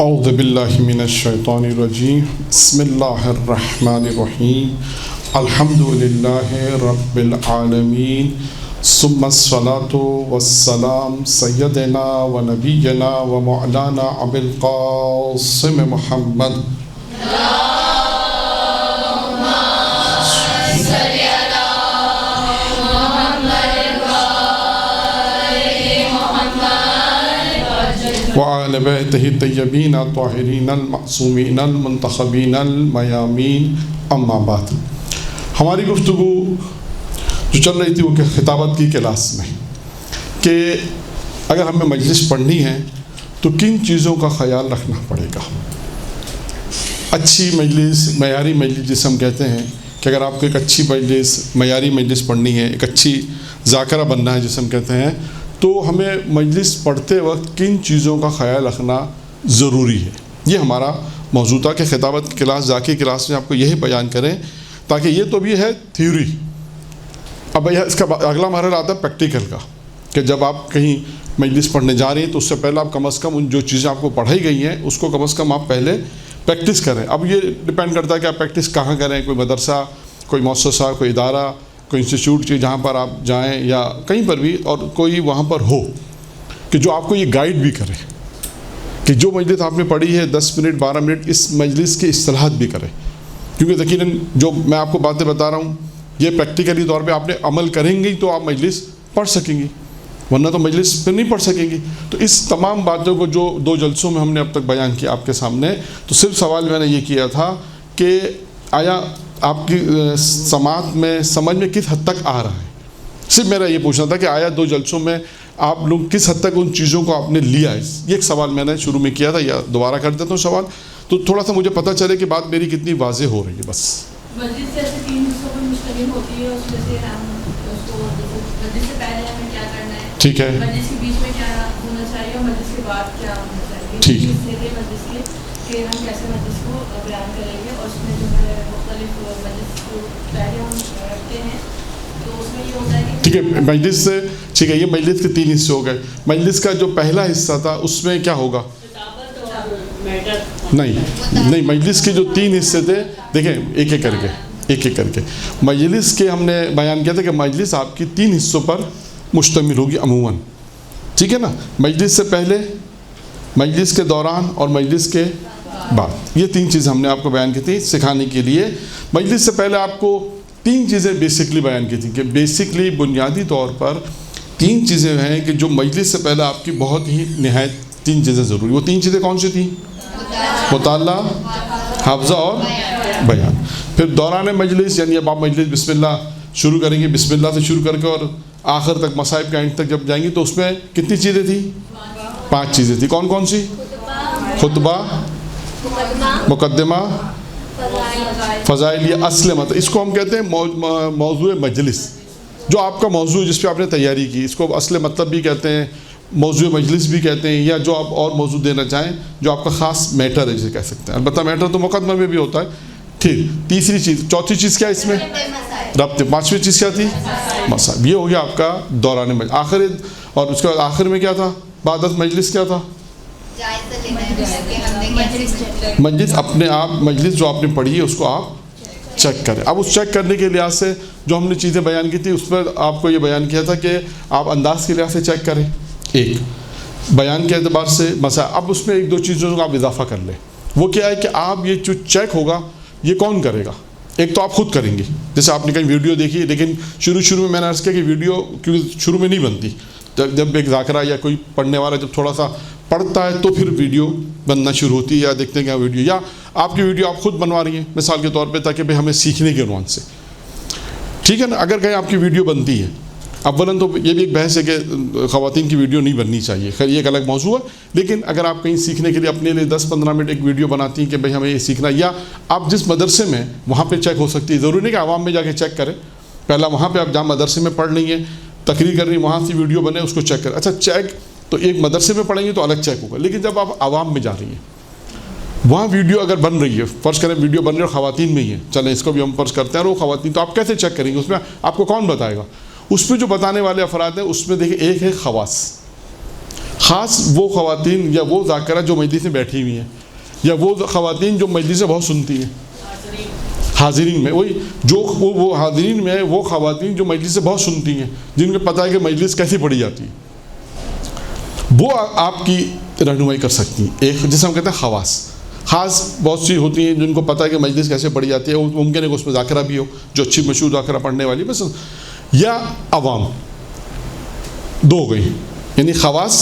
اعوذ باللہ من الشیطان الرجیم بسم اللہ الرحمن الرحیم الحمد للہ رب العالمین ثم الصلاة والسلام سیدنا و نبینا و مولانا ابی القاسم محمد وآل بیتہ الطیبین الطاہرین المعصومین المنتخبین المیامین اما بعد۔ ہماری گفتگو جو چل رہی تھی وہ خطابت کی کلاس میں کہ اگر ہمیں مجلس پڑھنی ہے تو کن چیزوں کا خیال رکھنا پڑے گا۔ اچھی مجلس، معیاری مجلس جسے ہم کہتے ہیں کہ اگر آپ کو ایک اچھی مجلس، معیاری مجلس پڑھنی ہے، ایک اچھی ذاکرہ بننا ہے جسے ہم کہتے ہیں، تو ہمیں مجلس پڑھتے وقت کن چیزوں کا خیال رکھنا ضروری ہے۔ یہ ہمارا موضوع تھا کہ خطابت کلاس، ذاکری کلاس میں آپ کو یہی بیان کریں، تاکہ یہ تو بھی ہے تھیوری۔ اب اس کا اگلا مرحلہ آتا ہے پریکٹیکل کا، کہ جب آپ کہیں مجلس پڑھنے جا رہے ہیں تو اس سے پہلے آپ کم از کم ان جو چیزیں آپ کو پڑھائی گئی ہیں اس کو کم از کم آپ پہلے پریکٹس کریں۔ اب یہ ڈپینڈ کرتا ہے کہ آپ پریکٹس کہاں کریں، کوئی مدرسہ، کوئی مؤسسہ، کوئی ادارہ، کوئی انسٹیٹیوٹ کی جہاں پر آپ جائیں یا کہیں پر بھی، اور کوئی وہاں پر ہو کہ جو آپ کو یہ گائیڈ بھی کرے کہ جو مجلس آپ نے پڑھی ہے 10 منٹ 12 منٹ اس مجلس کی اصطلاحات بھی کرے، کیونکہ یقیناً جو میں آپ کو باتیں بتا رہا ہوں یہ پریکٹیکلی طور پہ آپ نے عمل کریں گی تو آپ مجلس پڑھ سکیں گی، ورنہ تو مجلس پہ نہیں پڑھ سکیں گی۔ تو اس تمام باتوں کو جو 2 جلسوں میں ہم نے اب تک بیان کیا آپ کے سامنے، تو صرف سوال میں نے یہ کیا تھا کہ آیا آپ کی سماعت میں سمجھ میں کس حد تک آ رہا ہے۔ صرف میرا یہ پوچھنا تھا کہ آیا 2 جلسوں میں آپ لوگ کس حد تک ان چیزوں کو آپ نے لیا ہے۔ یہ ایک سوال میں نے شروع میں کیا تھا، یا دوبارہ کر دیتا ہوں سوال، تو تھوڑا سا مجھے پتہ چلے کہ بات میری کتنی واضح ہو رہی ہے۔ بس مسجد سے ایسے 3 حصوں پر مشتمل ہوتی ہے، اس میں سے ہم اس کو مسجد سے پہلے ہمیں کیا کرنا ہے، ٹھیک ہے، مسجد کے بیچ میں کیا ہونا چاہیے اور مسجد کے بعد کیا ہونا چاہیے، ٹھیک ہے، حصے تھے مسجد کے کہ ہم کیسے مسجد کو بیان کریں گے، اور اس میں جو ہے مختلف مسجد کو پہلے ہم رکھتے ہیں، تو اس میں یہ ہوتا ہے کہ ٹھیک ہے مجلس سے، ٹھیک ہے، یہ مجلس کے 3 حصے ہو گئے۔ مجلس کا جو پہلا حصہ تھا اس میں کیا ہوگا؟ نہیں، مجلس کے جو 3 حصے تھے، دیکھیں ایک ایک کر کے مجلس کے ہم نے بیان کیا تھا کہ مجلس آپ کی 3 حصوں پر مشتمل ہوگی عموماً، ٹھیک ہے نا۔ مجلس سے پہلے، مجلس کے دوران اور مجلس کے بعد، یہ 3 چیزیں ہم نے آپ کو بیان کی تھی سکھانے کے لیے۔ مجلس سے پہلے آپ کو 3 چیزیں بیسکلی بیان کی تھیں کہ بیسکلی بنیادی طور پر 3 چیزیں ہیں کہ جو مجلس سے پہلے آپ کی بہت ہی نہایت 3 چیزیں ضروری۔ وہ 3 چیزیں کون سی تھیں؟ مطالعہ، حافظہ اور بیان۔ پھر دوران مجلس، یعنی اب آپ مجلس بسم اللہ شروع کریں گے، بسم اللہ سے شروع کر کے اور آخر تک مصائب کے اینڈ تک جب جائیں گے تو اس میں کتنی چیزیں تھیں؟ 5 چیزیں تھیں۔ کون کون سی؟ خطبہ، مقدمہ، فضائل، یا اصل مطلب، اس کو ہم کہتے ہیں موضوع مجلس، جو آپ کا موضوع جس پہ آپ نے تیاری کی، اس کو اصل مطلب بھی کہتے ہیں، موضوع مجلس بھی کہتے ہیں، یا جو آپ اور موضوع دینا چاہیں جو آپ کا خاص میٹر ہے جسے کہہ سکتے ہیں۔ البتہ میٹر تو مقدمہ میں بھی ہوتا ہے، ٹھیک۔ تیسری چیز، چوتھی چیز کیا اس میں؟ ربط۔ 5ویں چیز کیا تھی؟ مصائب۔ یہ ہو گیا آپ کا دوران مجلس۔ آخر، اور اس کے بعد آخر میں کیا تھا؟ بعد از مجلس کیا تھا؟ مجلس اپنے آپ، مجلس جو آپ نے پڑھی ہے اس کو آپ چیک کریں۔ اب اس چیک کرنے کے لحاظ سے جو ہم نے چیزیں بیان کی تھی اس پر آپ کو یہ بیان کیا تھا کہ آپ انداز کے لحاظ سے چیک کریں، ایک بیان کے اعتبار سے مسائل۔ اب اس میں 1-2 چیزوں کا آپ اضافہ کر لیں۔ وہ کیا ہے کہ آپ یہ جو چیک ہوگا یہ کون کرے گا؟ ایک تو آپ خود کریں گے، جیسے آپ نے کہیں ویڈیو دیکھی، لیکن شروع میں نے عرض کیا کہ ویڈیو کیونکہ شروع میں نہیں بنتی، جب ایک ذاکرہ یا کوئی پڑھنے والا جب تھوڑا سا پڑھتا ہے تو پھر ویڈیو بننا شروع ہوتی ہے، یا دیکھتے ہیں کہ ویڈیو، یا آپ کی ویڈیو آپ خود بنوا رہی ہیں مثال کے طور پہ، تاکہ بھائی ہمیں سیکھنے کے عنوان سے، ٹھیک ہے نا۔ اگر کہیں آپ کی ویڈیو بنتی ہے، اولاً تو یہ بھی ایک بحث ہے کہ خواتین کی ویڈیو نہیں بننی چاہیے، خیر یہ ایک الگ موضوع ہے، لیکن اگر آپ کہیں سیکھنے کے لیے اپنے لیے 10-15 منٹ ایک ویڈیو بناتی ہیں کہ بھائی ہمیں یہ سیکھنا، یا آپ جس مدرسے میں وہاں پہ چیک ہو سکتی ہے، ضروری نہیں کہ عوام میں جا کے چیک کریں، پہلا وہاں پہ آپ جہاں مدرسے میں پڑھ رہی ہیں، تقریر کر رہی ہیں، وہاں سے ویڈیو بنے اس کو چیک کریں۔ اچھا چیک تو ایک مدرسے میں پڑھیں گے تو الگ چیک ہوگا، لیکن جب آپ عوام میں جا رہی ہیں وہاں ویڈیو اگر بن رہی ہے، فرض کریں ویڈیو بن رہی ہے اور خواتین میں ہی ہے، چلیں اس کو بھی ہم فرض کرتے ہیں، اور وہ خواتین، تو آپ کیسے چیک کریں گے؟ اس میں آپ کو کون بتائے گا؟ اس میں جو بتانے والے افراد ہیں اس میں دیکھیں ایک ہے خواص، خاص وہ خواتین یا وہ ذاکرہ جو مجلس میں بیٹھی ہوئی ہیں، یا وہ خواتین جو مجلس سے بہت سنتی ہیں، حاضرین میں وہی جو وہ حاضرین میں وہ خواتین جو مجلس سے بہت سنتی ہیں، جن کو پتہ ہے کہ مجلس کیسی پڑھی جاتی ہے، وہ آپ کی رہنمائی کر سکتی ہیں. ایک جسے ہم کہتے ہیں خاص بہت سی ہوتی ہیں جن کو پتہ ہے کہ مجلس کیسے پڑھی جاتی ہے، ممکن ہے کہ اس میں ذاکرہ بھی ہو جو اچھی مشہور ذاکرہ پڑھنے والی بس، یا عوام. دو ہو گئی، یعنی خواص،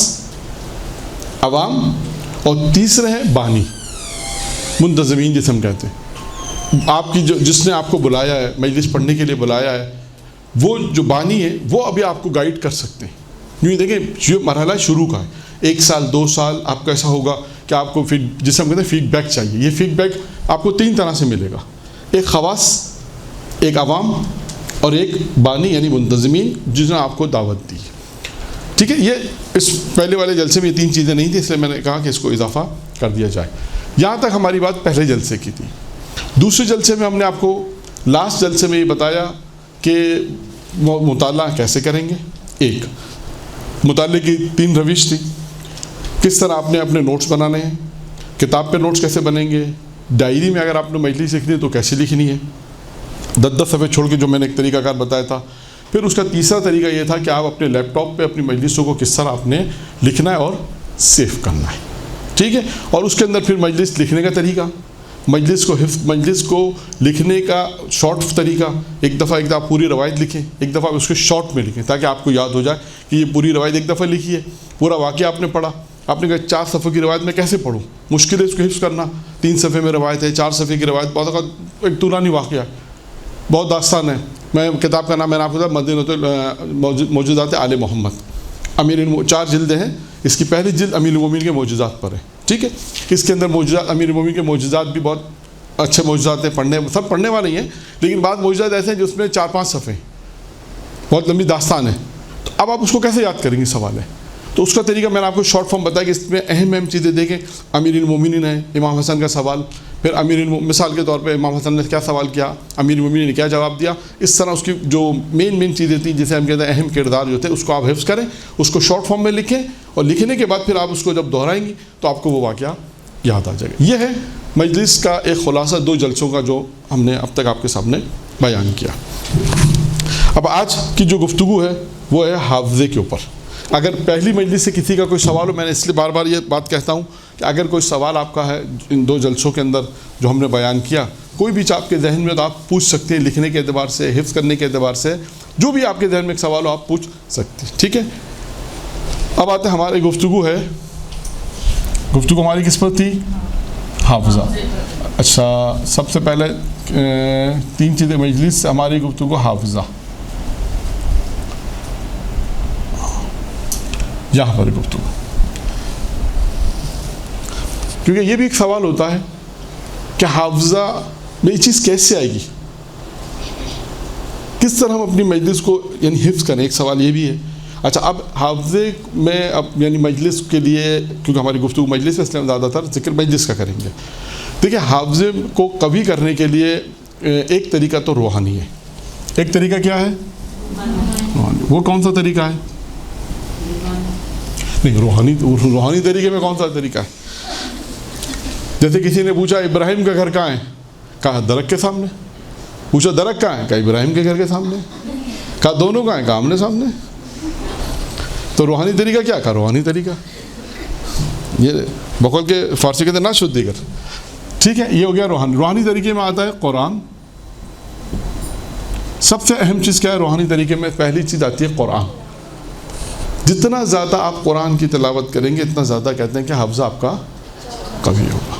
عوام، اور تیسرے ہیں بانی، منتظمین جسے ہم کہتے ہیں. آپ کی جس نے آپ کو بلایا ہے، مجلس پڑھنے کے لیے بلایا ہے، وہ جو بانی ہے وہ ابھی آپ کو گائیڈ کر سکتے ہیں. یوں دیکھیں یہ مرحلہ شروع کا ہے. 1 سال 2 سال آپ کا ایسا ہوگا کہ آپ کو جسے ہم کہتے ہیں فیڈ بیک چاہیے. یہ فیڈ بیک آپ کو 3 طرح سے ملے گا، ایک خواص، ایک عوام، اور ایک بانی یعنی منتظمین جس نے آپ کو دعوت دی. ٹھیک ہے، یہ اس پہلے والے جلسے میں یہ 3 چیزیں نہیں تھیں، اس لیے میں نے کہا کہ اس کو اضافہ کر دیا جائے. یہاں تک ہماری بات پہلے جلسے کی تھی. دوسرے جلسے میں ہم نے آپ کو لاسٹ جلسے میں یہ بتایا کہ مطالعہ کیسے کریں گے. ایک مطالعے کی 3 روش تھی. کس طرح آپ نے اپنے نوٹس بنانے ہیں، کتاب پہ نوٹس کیسے بنیں گے، ڈائری میں اگر آپ نے مجلس لکھنی ہے تو کیسے لکھنی ہے، 10 صفحے چھوڑ کے جو میں نے ایک طریقہ کار بتایا تھا. پھر اس کا تیسرا طریقہ یہ تھا کہ آپ اپنے لیپ ٹاپ پہ اپنی مجلسوں کو کس طرح آپ نے لکھنا ہے اور سیو کرنا ہے. ٹھیک ہے، اور اس کے اندر پھر مجلس لکھنے کا طریقہ، مجلس کو لکھنے کا شارٹ طریقہ. ایک دفعہ آپ پوری روایت لکھیں، ایک دفعہ اس کو شارٹ میں لکھیں تاکہ آپ کو یاد ہو جائے کہ یہ پوری روایت ایک دفعہ لکھی ہے، پورا واقعہ آپ نے پڑھا. آپ نے کہا 4 صفحے کی روایت میں کیسے پڑھوں، مشکل ہے اس کو حفظ کرنا. 3 صفحے میں روایت ہے، 4 صفحے کی روایت بہت اوقات ایک طولانی واقعہ ہے، بہت داستان ہے. میں کتاب کا نام میں نے آپ کو بتا مدینۃ موجودات آل محمد، 4 جلدیں ہیں. اس کی پہلی جلد امیر المومنین کے معجزات پر ہے. ٹھیک ہے، اس کے اندر معجزات، امیر المومنین کے معجزات بھی بہت اچھے معجزات ہیں، سب پڑھنے والے ہیں، لیکن بعض معجزات ایسے ہیں جس میں 4-5 صفحے بہت لمبی داستان ہے. تو اب آپ اس کو کیسے یاد کریں گے سوال ہے. تو اس کا طریقہ میں نے آپ کو شارٹ فارم بتایا کہ اس میں اہم چیزیں دیکھیں. امیر المومنین ہے، امام حسن کا سوال، پھر مثال کے طور پہ امام حسن نے کیا سوال کیا، امیر المومنین نے کیا جواب دیا. اس طرح اس کی جو مین چیزیں تھیں جسے ہم کہتے ہیں اہم کردار جو تھے، اس کو آپ حفظ کریں، اس کو شارٹ فارم میں لکھیں، اور لکھنے کے بعد پھر آپ اس کو جب دہرائیں گی تو آپ کو وہ واقعہ یاد آ جائے گا. یہ ہے مجلس کا ایک خلاصہ 2 جلسوں کا جو ہم نے اب تک آپ کے سامنے بیان کیا. اب آج کی جو گفتگو ہے وہ ہے حافظے کے اوپر. اگر پہلی مجلس سے کسی کا کوئی سوال ہو، میں نے اس لیے بار بار یہ بات کہتا ہوں کہ اگر کوئی سوال آپ کا ہے ان 2 جلسوں کے اندر جو ہم نے بیان کیا، کوئی بھی آپ کے ذہن میں تو آپ پوچھ سکتے ہیں، لکھنے کے اعتبار سے، حفظ کرنے کے اعتبار سے، جو بھی آپ کے ذہن میں ایک سوال ہو آپ پوچھ سکتے ہیں. ٹھیک ہے، اب آتے ہیں ہماری گفتگو ہماری کس پر تھی؟ حافظہ. اچھا، سب سے پہلے 3 چیزیں مجلس سے ہماری گفتگو حافظہ. یہاں پر گفتگو، کیونکہ یہ بھی ایک سوال ہوتا ہے کہ حافظہ میں یہ چیز کیسے آئے گی، کس طرح ہم اپنی مجلس کو یعنی حفظ کریں. ایک سوال یہ بھی ہے. اچھا، اب حافظے میں اب یعنی مجلس کے لیے، کیونکہ ہماری گفتگو مجلس ہے اس لیے ہم زیادہ تر ذکر مجلس کا کریں گے. دیکھیں، حافظے کو قوی کرنے کے لیے ایک طریقہ تو روحانی ہے. ایک طریقہ کیا ہے؟ وہ کون سا طریقہ ہے؟ نہیں، روحانی طریقے میں کون سا طریقہ ہے؟ جیسے کسی نے پوچھا ابراہیم کا گھر کہاں ہے، کہا درخت کے سامنے. پوچھا درخت کہاں ہے، کہا ابراہیم کے گھر کے سامنے. کہا دونوں کہاں ہیں، کہا آمنے سامنے. تو روحانی طریقہ کیا؟ کہا روحانی طریقہ. یہ بقول کے فارسی کہتے ہیں نا شد دیگر. ٹھیک ہے، یہ ہو گیا روحانی طریقے میں آتا ہے قرآن. سب سے اہم چیز کیا ہے روحانی طریقے میں؟ پہلی چیز آتی ہے قرآن. جتنا زیادہ آپ قرآن کی تلاوت کریں گے اتنا زیادہ کہتے ہیں کہ حافظہ آپ کا قوی ہوگا.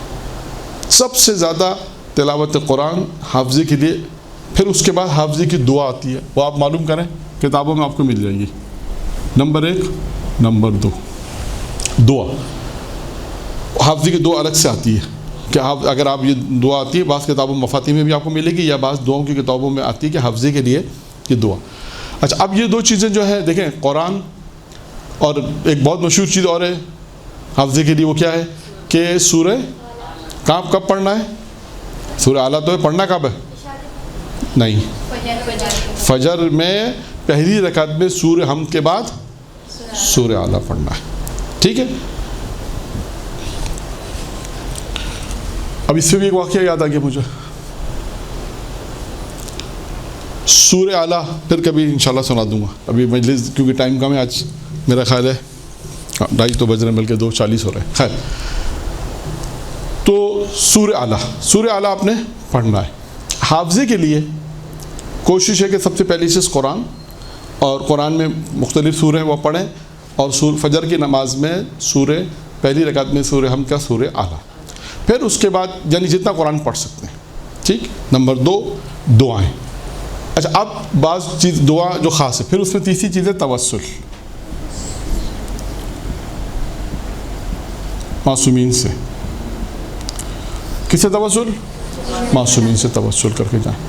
سب سے زیادہ تلاوت قرآن حافظے کے لیے. پھر اس کے بعد حافظے کی دعا آتی ہے، وہ آپ معلوم کریں، کتابوں میں آپ کو مل جائے گی. نمبر 1. نمبر 2 دعا. حافظے کی دعا الگ سے آتی ہے کہ اگر آپ یہ دعا آتی ہے، بعض کتابوں مفاتیح میں بھی آپ کو ملے گی، یا بعض دعاؤں کی کتابوں میں آتی ہے کہ حافظے کے لیے یہ دعا. اچھا، اب یہ 2 چیزیں جو ہے دیکھیں، قرآن اور ایک بہت مشہور چیز اور ہے حافظے کے لیے، وہ کیا ہے کہ سورہ کب پڑھنا ہے؟ سورہ اعلیٰ تو ہے، پڑھنا کب ہے؟ نہیں، فجر میں پہلی رکعت میں سورہ حمد کے بعد سورہ اعلیٰ پڑھنا ہے. ٹھیک ہے. اب اس سے بھی ایک واقعہ یاد آ گیا مجھے. سورہ اعلیٰ پھر کبھی انشاءاللہ سنا دوں گا. ابھی مجلس کیونکہ ٹائم کم ہے آج، میرا خیال ہے 2:30 تو بج رہے ہیں، بلکہ 2:40 ہو رہے ہیں. خیر، تو سورہ اعلیٰ آپ نے پڑھنا ہے. حافظے کے لیے کوشش ہے کہ سب سے پہلی چیز قرآن، اور قرآن میں مختلف سورے ہیں وہ پڑھیں، اور فجر کی نماز میں سورہ پہلی رکعت میں سورہ حمد کا سورہ اعلیٰ. پھر اس کے بعد یعنی جتنا قرآن پڑھ سکتے ہیں. ٹھیک. نمبر 2 دعائیں. اچھا، اب بعض چیز دعا جو خاص ہے. پھر اس میں تیسری چیز ہے توسل، معصومین سے. کس سے توسل؟ معصومین سے توسل کر کے جائیں.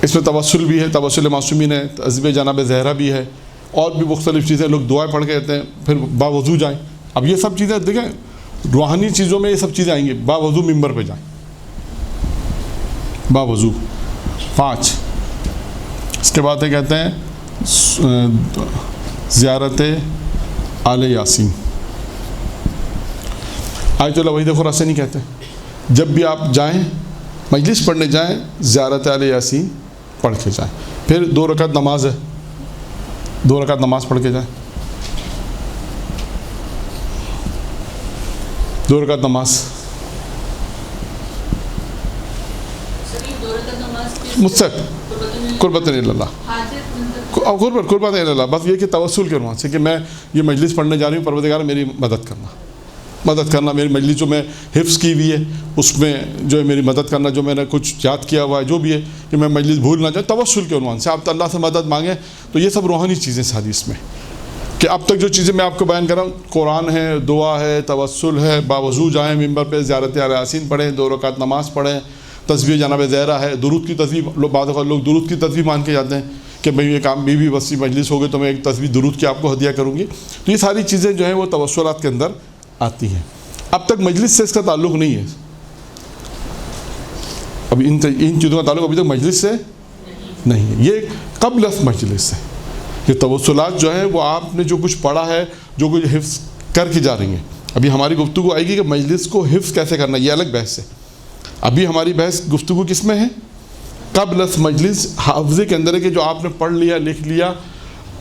اس میں توسل بھی ہے، توسل معصومین ہے، تعذیب جناب زہرا بھی ہے، اور بھی مختلف چیزیں. لوگ دعائیں پڑھ کے کہتے ہیں پھر باوضو جائیں. اب یہ سب چیزیں دیکھیں، روحانی چیزوں میں یہ سب چیزیں آئیں گی. باوضو ممبر پہ جائیں، باوضو. 5 اس کے بعد کہتے ہیں زیارت آل یاسین. آیت الوحید خراسانی کہتے ہیں جب بھی آپ جائیں مجلس پڑھنے جائیں زیارت آل یاسین پڑھ کے جائیں. پھر 2 رکعت نماز ہے، 2 رکعت نماز پڑھ کے جائیں. 2 رکعت نماز مجھ سے قربت اللہ، قربت اللہ. بس یہ کہ توسل کے وہاں سے کہ میں یہ مجلس پڑھنے جا رہی ہوں، پروردگار میری مدد کرنا. میری مجلس جو میں حفظ کی ہوئی ہے اس میں جو ہے میری مدد کرنا، جو میں نے کچھ یاد کیا ہوا ہے جو بھی ہے کہ میں مجلس بھول نہ جاؤں. توسل کے عنوان سے آپ اللہ سے مدد مانگیں. تو یہ سب روحانی چیزیں ساری اس میں، کہ اب تک جو چیزیں میں آپ کو بیان کر رہا ہوں، قرآن ہے، دعا ہے، توسل ہے، باوضو جائیں ممبر پہ زیارت آل یاسین پڑھیں، 2 رکعت نماز پڑھیں، تسبیح جناب زہرا ہے، درود کی تسبیح. بعض اوقات لوگ درود کی تسبیح مان کے جاتے ہیں کہ بھئی یہ کام بھی وسیع مجلس ہو گئی تو میں ایک تسبیح درود کی آپ کو ہدیہ کروں گی. تو یہ ساری چیزیں جو ہیں وہ توسلات کے اندر آتی ہیں. اب تک مجلس سے اس کا تعلق نہیں ہے. اب ان چیزوں کا تعلق ابھی تک مجلس سے نہیں ہے، یہ قبل از مجلس ہے. یہ توسلات جو ہیں وہ آپ نے جو کچھ پڑھا ہے، جو کچھ حفظ کر کے جا رہی ہیں. ابھی ہماری گفتگو آئے گی کہ مجلس کو حفظ کیسے کرنا، یہ الگ بحث ہے. ابھی ہماری بحث گفتگو کس میں ہے؟ قبل از مجلس حافظے کے اندر ہے کہ جو آپ نے پڑھ لیا، لکھ لیا،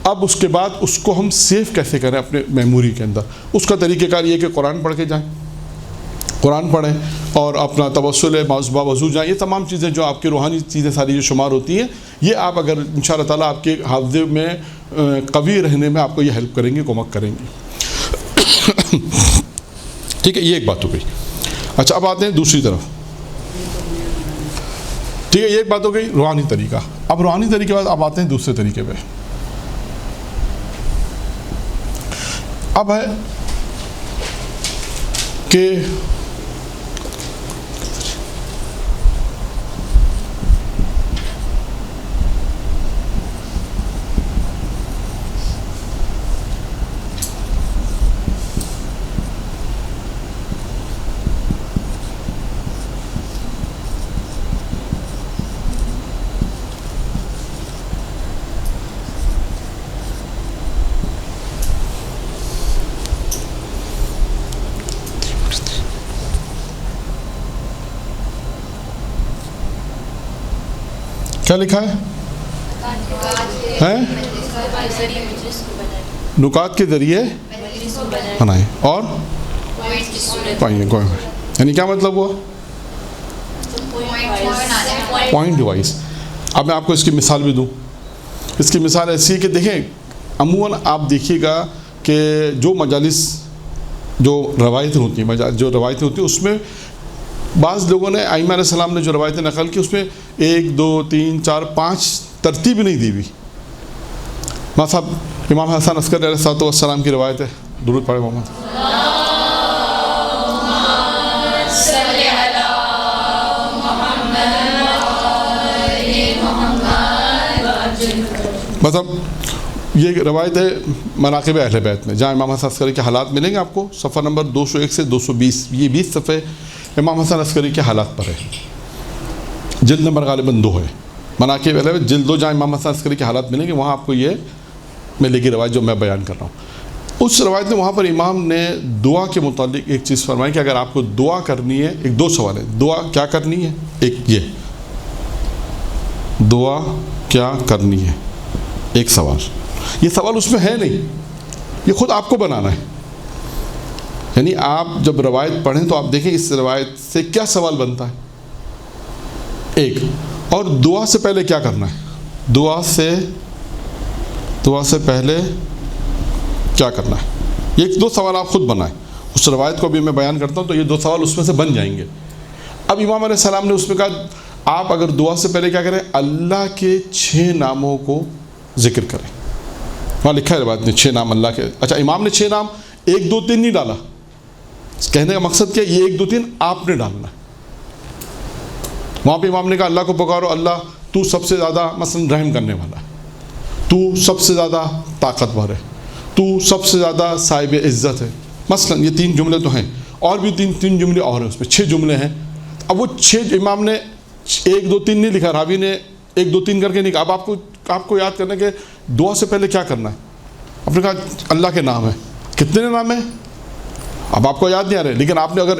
اب اس کے بعد اس کو ہم سیو کیسے کریں اپنے میموری کے اندر. اس کا طریقہ کار یہ کہ قرآن پڑھ کے جائیں، قرآن پڑھیں، اور اپنا توسل ہے، باوضو جائیں. یہ تمام چیزیں جو آپ کی روحانی چیزیں ساری جو شمار ہوتی ہیں، یہ آپ اگر انشاءاللہ تعالیٰ آپ کے حافظے میں قوی رہنے میں آپ کو یہ ہیلپ کریں گی، کمک کریں گی. ٹھیک ہے، یہ ایک بات ہو گئی. اچھا، اب آتے ہیں دوسری طرف. ٹھیک ہے، یہ ایک بات ہو گئی روحانی طریقہ. اب روحانی طریقے کے بعد اب آتے ہیں دوسرے طریقے پہ. اب ہے کہ کیا لکھا ہے؟ نکات کے ذریعے بنائیں اور یعنی کیا مطلب ہوا؟ Point device. اب میں آپ کو اس کی مثال بھی دوں. اس کی مثال ایسی ہے کہ دیکھیں عموماً آپ دیکھیے گا کہ جو مجالس جو روایتیں ہوتی ہیں اس میں بعض لوگوں نے ائمہ علیہ السلام نے جو روایتیں نقل کی اس میں 1 2 3 4 5 ترتیب نہیں دی ہوئی. صاحب امام حسن عسکری علیہ السلام کی روایت ہے، درود پڑھیں محمد. مطلب یہ روایت ہے مناقب اہل بیت میں، جہاں امام حسن عسکری کے حالات ملیں گے آپ کو صفحہ نمبر 201 سے 220. یہ 20 صفحے امام حسن عسکری کے حالات پر ہے. جلد نمبر غالباً 2 ہے، مناقب اہل بیت جلد 2، جہاں امام حسن عسکری کے حالات ملیں گے وہاں آپ کو یہ ملے گی روایت جو میں بیان کر رہا ہوں. اس روایت میں وہاں پر امام نے دعا کے متعلق ایک چیز فرمائی کہ اگر آپ کو دعا کرنی ہے، ایک دو سوال ہے، دعا کیا کرنی ہے، ایک یہ دعا کیا کرنی ہے، ایک سوال، یہ سوال اس میں ہے نہیں، یہ خود آپ کو بنانا ہے. یعنی آپ جب روایت پڑھیں تو آپ دیکھیں اس روایت سے کیا سوال بنتا ہے، ایک، اور دعا سے پہلے کیا کرنا ہے، دعا سے پہلے کیا کرنا ہے. یہ دو سوال آپ خود بنائیں. اس روایت کو بھی میں بیان کرتا ہوں تو یہ دو سوال اس میں سے بن جائیں گے. اب امام علیہ السلام نے اس میں کہا آپ اگر دعا سے پہلے کیا کریں، اللہ کے 6 ناموں کو ذکر کریں. وہاں لکھا ہے روایت میں 6 نام اللہ کے. اچھا، امام نے 6 نام 1 2 3 نہیں ڈالا. کہنے کا مقصد کیا، یہ 1 2 3 آپ نے ڈالنا ہے. وہاں پہ امام نے کہا اللہ کو پکارو، اللہ تو سب سے زیادہ مثلا رحم کرنے والا ہے، تو سب سے زیادہ طاقتور ہے، تو سب سے زیادہ صاحب عزت ہے. مثلا یہ 3 جملے تو ہیں، اور بھی 3 جملے اور ہیں، اس میں 6 جملے ہیں. اب وہ 6 امام نے 1 2 3 نہیں لکھا، راوی نے 1 2 3 کر کے نہیں کہا. اب آپ کو یاد کرنا کہ دعا سے پہلے کیا کرنا ہے. آپ نے کہا اللہ کے نام ہے، کتنے نام ہیں اب آپ کو یاد نہیں آ رہے، لیکن آپ نے اگر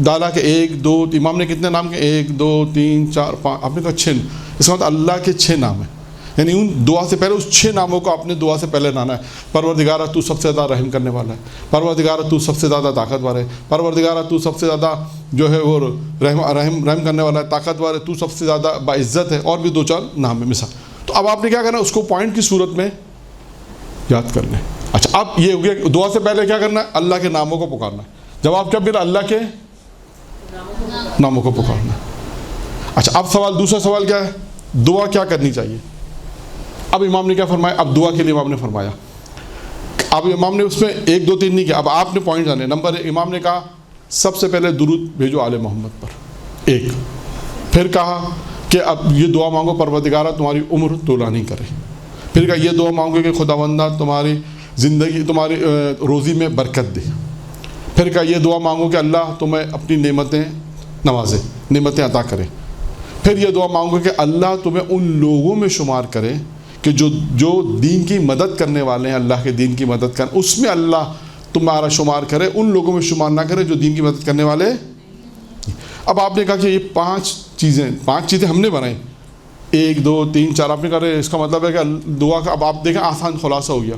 ڈالا کہ 1 2، امام نے کتنے نام کے 1 2 3 4 5، آپ نے کہا 6. اس کا مطلب اللہ کے 6 نام ہیں. یعنی ان دعا سے پہلے اس 6 ناموں کو آپ نے دعا سے پہلے لانا ہے. پروردگارہ تو سب سے زیادہ رحم کرنے والا ہے، پروردگارہ تو سب سے زیادہ طاقتور ہے، پروردگارہ تو سب سے زیادہ جو ہے وہ رحم کرنے والا ہے، طاقتور ہے، تو سب سے زیادہ باعزت ہے، اور بھی 2 4 نام ہے مثال. تو اب آپ نے کیا کرنا ہے، اس کو پوائنٹ کی صورت میں یاد کرنا ہے. اچھا، اب یہ ہو گیا کہ دعا سے پہلے کیا کرنا ہے، اللہ کے ناموں کو پکارنا ہے. جواب کیا پھر اللہ کے ناموں کو پکارنا ہے. اچھا، اب دوسرا سوال کیا ہے، دعا کیا کرنی چاہیے. اب امام نے کیا فرمایا، اب دعا کے لیے امام نے فرمایا، اب امام نے اس میں 1 2 3 نہیں کیا، اب آپ نے پوائنٹ جانے. نمبر 1 امام نے کہا سب سے پہلے درود بھیجو آل محمد پر، 1. پھر کہا کہ اب یہ دعا مانگو پروردگارہ تمہاری عمر طولانی کرے. پھر کہا یہ دعا مانگو کہ خداوندہ تمہاری زندگی، تمہاری روزی میں برکت دے. پھر کہا یہ دعا مانگو کہ اللہ تمہیں اپنی نعمتیں نوازے، نعمتیں عطا کرے. پھر یہ دعا مانگو کہ اللہ تمہیں ان لوگوں میں شمار کرے کہ جو دین کی مدد کرنے والے ہیں، اللہ کے دین کی مدد کریں، اس میں اللہ تمہارا شمار کرے، ان لوگوں میں شمار نہ کرے جو دین کی مدد کرنے والے. اب آپ نے کہا کہ یہ 5 چیزیں ہم نے بنائیں، 1 2 3 4. آپ نے کہا اس کا مطلب ہے کہ دعا کا، اب آپ دیکھیں آسان خلاصہ ہو گیا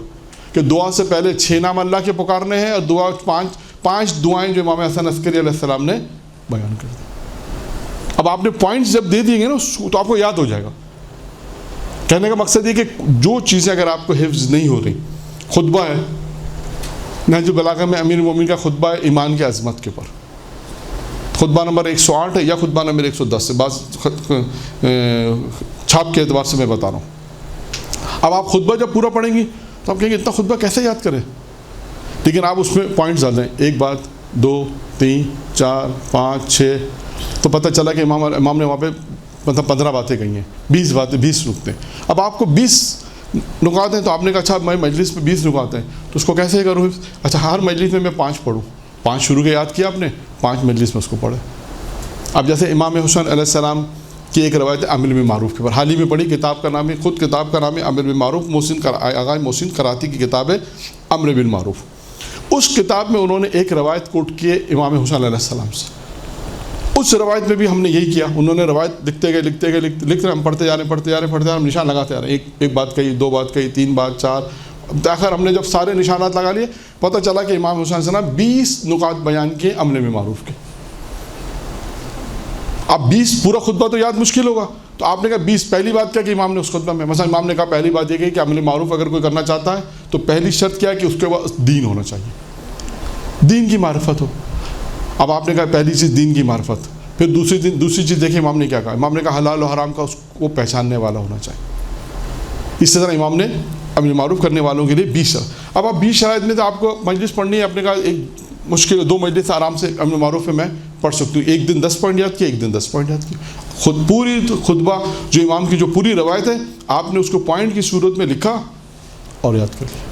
کہ دعا سے پہلے 6 نام اللہ کے پکارنے ہیں، اور دعا 5 دعائیں جو امام حسن عسکری علیہ السلام نے بیان کر دی. اب آپ نے پوائنٹس جب دے دیے گے نا تو آپ کو یاد ہو جائے گا. کہنے کا مقصد یہ کہ جو چیزیں اگر آپ کو حفظ نہیں ہو رہی، خطبہ ہے نہج البلاغہ میں امیر المومنین کا خطبہ ہے ایمان کی عظمت کے اوپر، خطبہ نمبر 108 ہے یا خطبہ نمبر 110 ہے، بعض چھاپ کے اعتبار سے میں بتا رہا ہوں. اب آپ خطبہ جب پورا پڑھیں گی تو آپ کہیں گے اتنا خطبہ کیسے یاد کریں، لیکن آپ اس میں پوائنٹس ڈال دیں، 1 بات 2 3 4 5 6، تو پتہ چلا کہ امام نے وہاں پہ مطلب 15 باتیں کہی ہیں، 20 باتیں، 20 نقطے. اب آپ کو 20 نکات ہیں تو آپ نے کہا اچھا میں مجلس میں 20 نکات ہیں تو اس کو کیسے کروں. اچھا، ہر مجلس میں 5 پڑھوں، 5 شروع کے یاد کیا آپ نے، 5 مجلس میں اس کو پڑھے. اب جیسے امام حسین علیہ السلام کی ایک روایت ہے امر بالمعروف کے اوپر، حال ہی میں پڑھی، کتاب کا نام ہے، خود کتاب کا نام ہے امر بالمعروف، آغا محسن کراتی کی کتاب ہے امر بالمعروف. اس کتاب میں انہوں نے ایک روایت کوٹ کی ہے امام حسین علیہ السلام سے. اس روایت میں بھی ہم نے یہی کیا، انہوں نے روایت لکھتے گئے ہم پڑھتے جا رہے ہم نشان لگاتے جا رہے ہیں، ایک بات کہی، 2 بات کہی، 3 بات 4، آخر ہم نے جب سارے نشانات لگا لیے پتہ چلا کہ امام حسین صاحب 20 نکات بیان کیے امر بالمعروف کے. اب 20 پورا خطبہ تو یاد مشکل ہوگا، تو آپ نے کہا 20 پہلی بات کیا کہ امام نے اس خطبہ میں، مثلا امام نے کہا پہلی بات یہ کہ امر معروف اگر کوئی کرنا چاہتا ہے تو پہلی شرط کیا ہے کہ اس کے بعد دین ہونا چاہیے، دین کی معرفت ہو. اب آپ نے کہا پہلی چیز دین کی معرفت. پھر دوسری چیز دیکھیں امام نے کیا کہا، امام نے کہا حلال و حرام کا اس کو پہچاننے والا ہونا چاہیے. اس طرح امام نے امر معروف کرنے والوں کے لیے 20 شرائط. اب 20 شرائط میں تو آپ کو مجلس پڑھنی ہے، آپ نے کہا ایک مشکل 2 مجلس آرام سے امر معروف میں پڑھ سکتی ہوں، ایک دن 10 پوائنٹ یاد کیا، ایک دن 10 پوائنٹ یاد کیا. پوری خطبہ جو امام کی جو پوری روایت ہے آپ نے اس کو پوائنٹ کی صورت میں لکھا اور یاد کر لیا.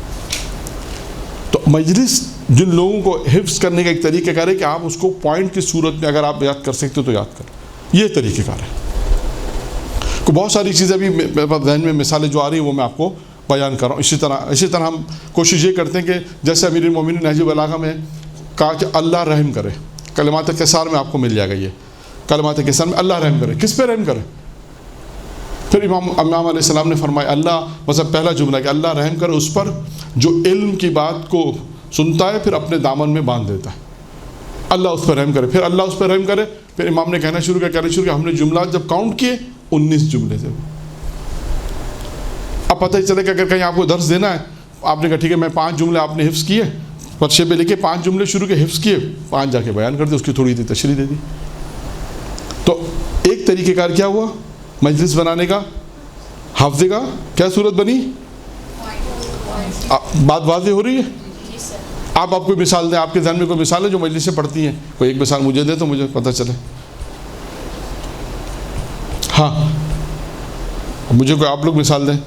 تو مجلس جن لوگوں کو حفظ کرنے کا ایک طریقہ کار ہے کہ آپ اس کو پوائنٹ کی صورت میں اگر آپ یاد کر سکتے ہو تو یاد کریں، یہ طریقہ کار ہے. بہت ساری چیزیں ابھی ذہن میں مثالیں جو آ رہی ہیں وہ میں آپ کو بیان کر رہا ہوں. اسی طرح ہم کوشش یہ کرتے ہیں کہ جیسے امیر المومنین نہج البلاغہ میں کہا کہ اللہ رحم کرے، کلمات قصار میں آپ کو مل جائے گا، یہ کلمات قصار میں اللہ رحم کرے. کس پہ رحم کرے؟ پھر امام علیہ السلام نے فرمایا اللہ، مطلب پہلا جملہ کہ اللہ رحم کرے اس پر جو علم کی بات کو سنتا ہے پھر اپنے دامن میں باندھ دیتا ہے. اللہ اس پر رحم کرے. پھر اللہ اس پر رحم کرے. پھر امام نے کہنا شروع کیا ہم نے جملات جب کاؤنٹ کیے 19 جملے تھے. اب پتہ ہی چلے کہ اگر کہیں آپ کو درس دینا ہے، آپ نے کہا ٹھیک ہے میں 5 جملے آپ نے حفظ کیے، پرچے پہ لکھے 5 جملے شروع کے حفظ کیے، 5 جا کے بیان کر دے، اس کی تھوڑی سی تشریح دے دی. تو ایک طریقہ کار کیا ہوا مجلس بنانے کا، حافظے کا کیا صورت بنی؟ بات واضح ہو رہی ہے؟ آپ کوئی مثال دیں، آپ کے ذہن میں کوئی مثال ہے جو مجلس سے پڑھتی ہیں؟ کوئی ایک مثال مجھے دے تو مجھے پتہ چلے. ہاں مجھے کوئی آپ لوگ مثال دیں.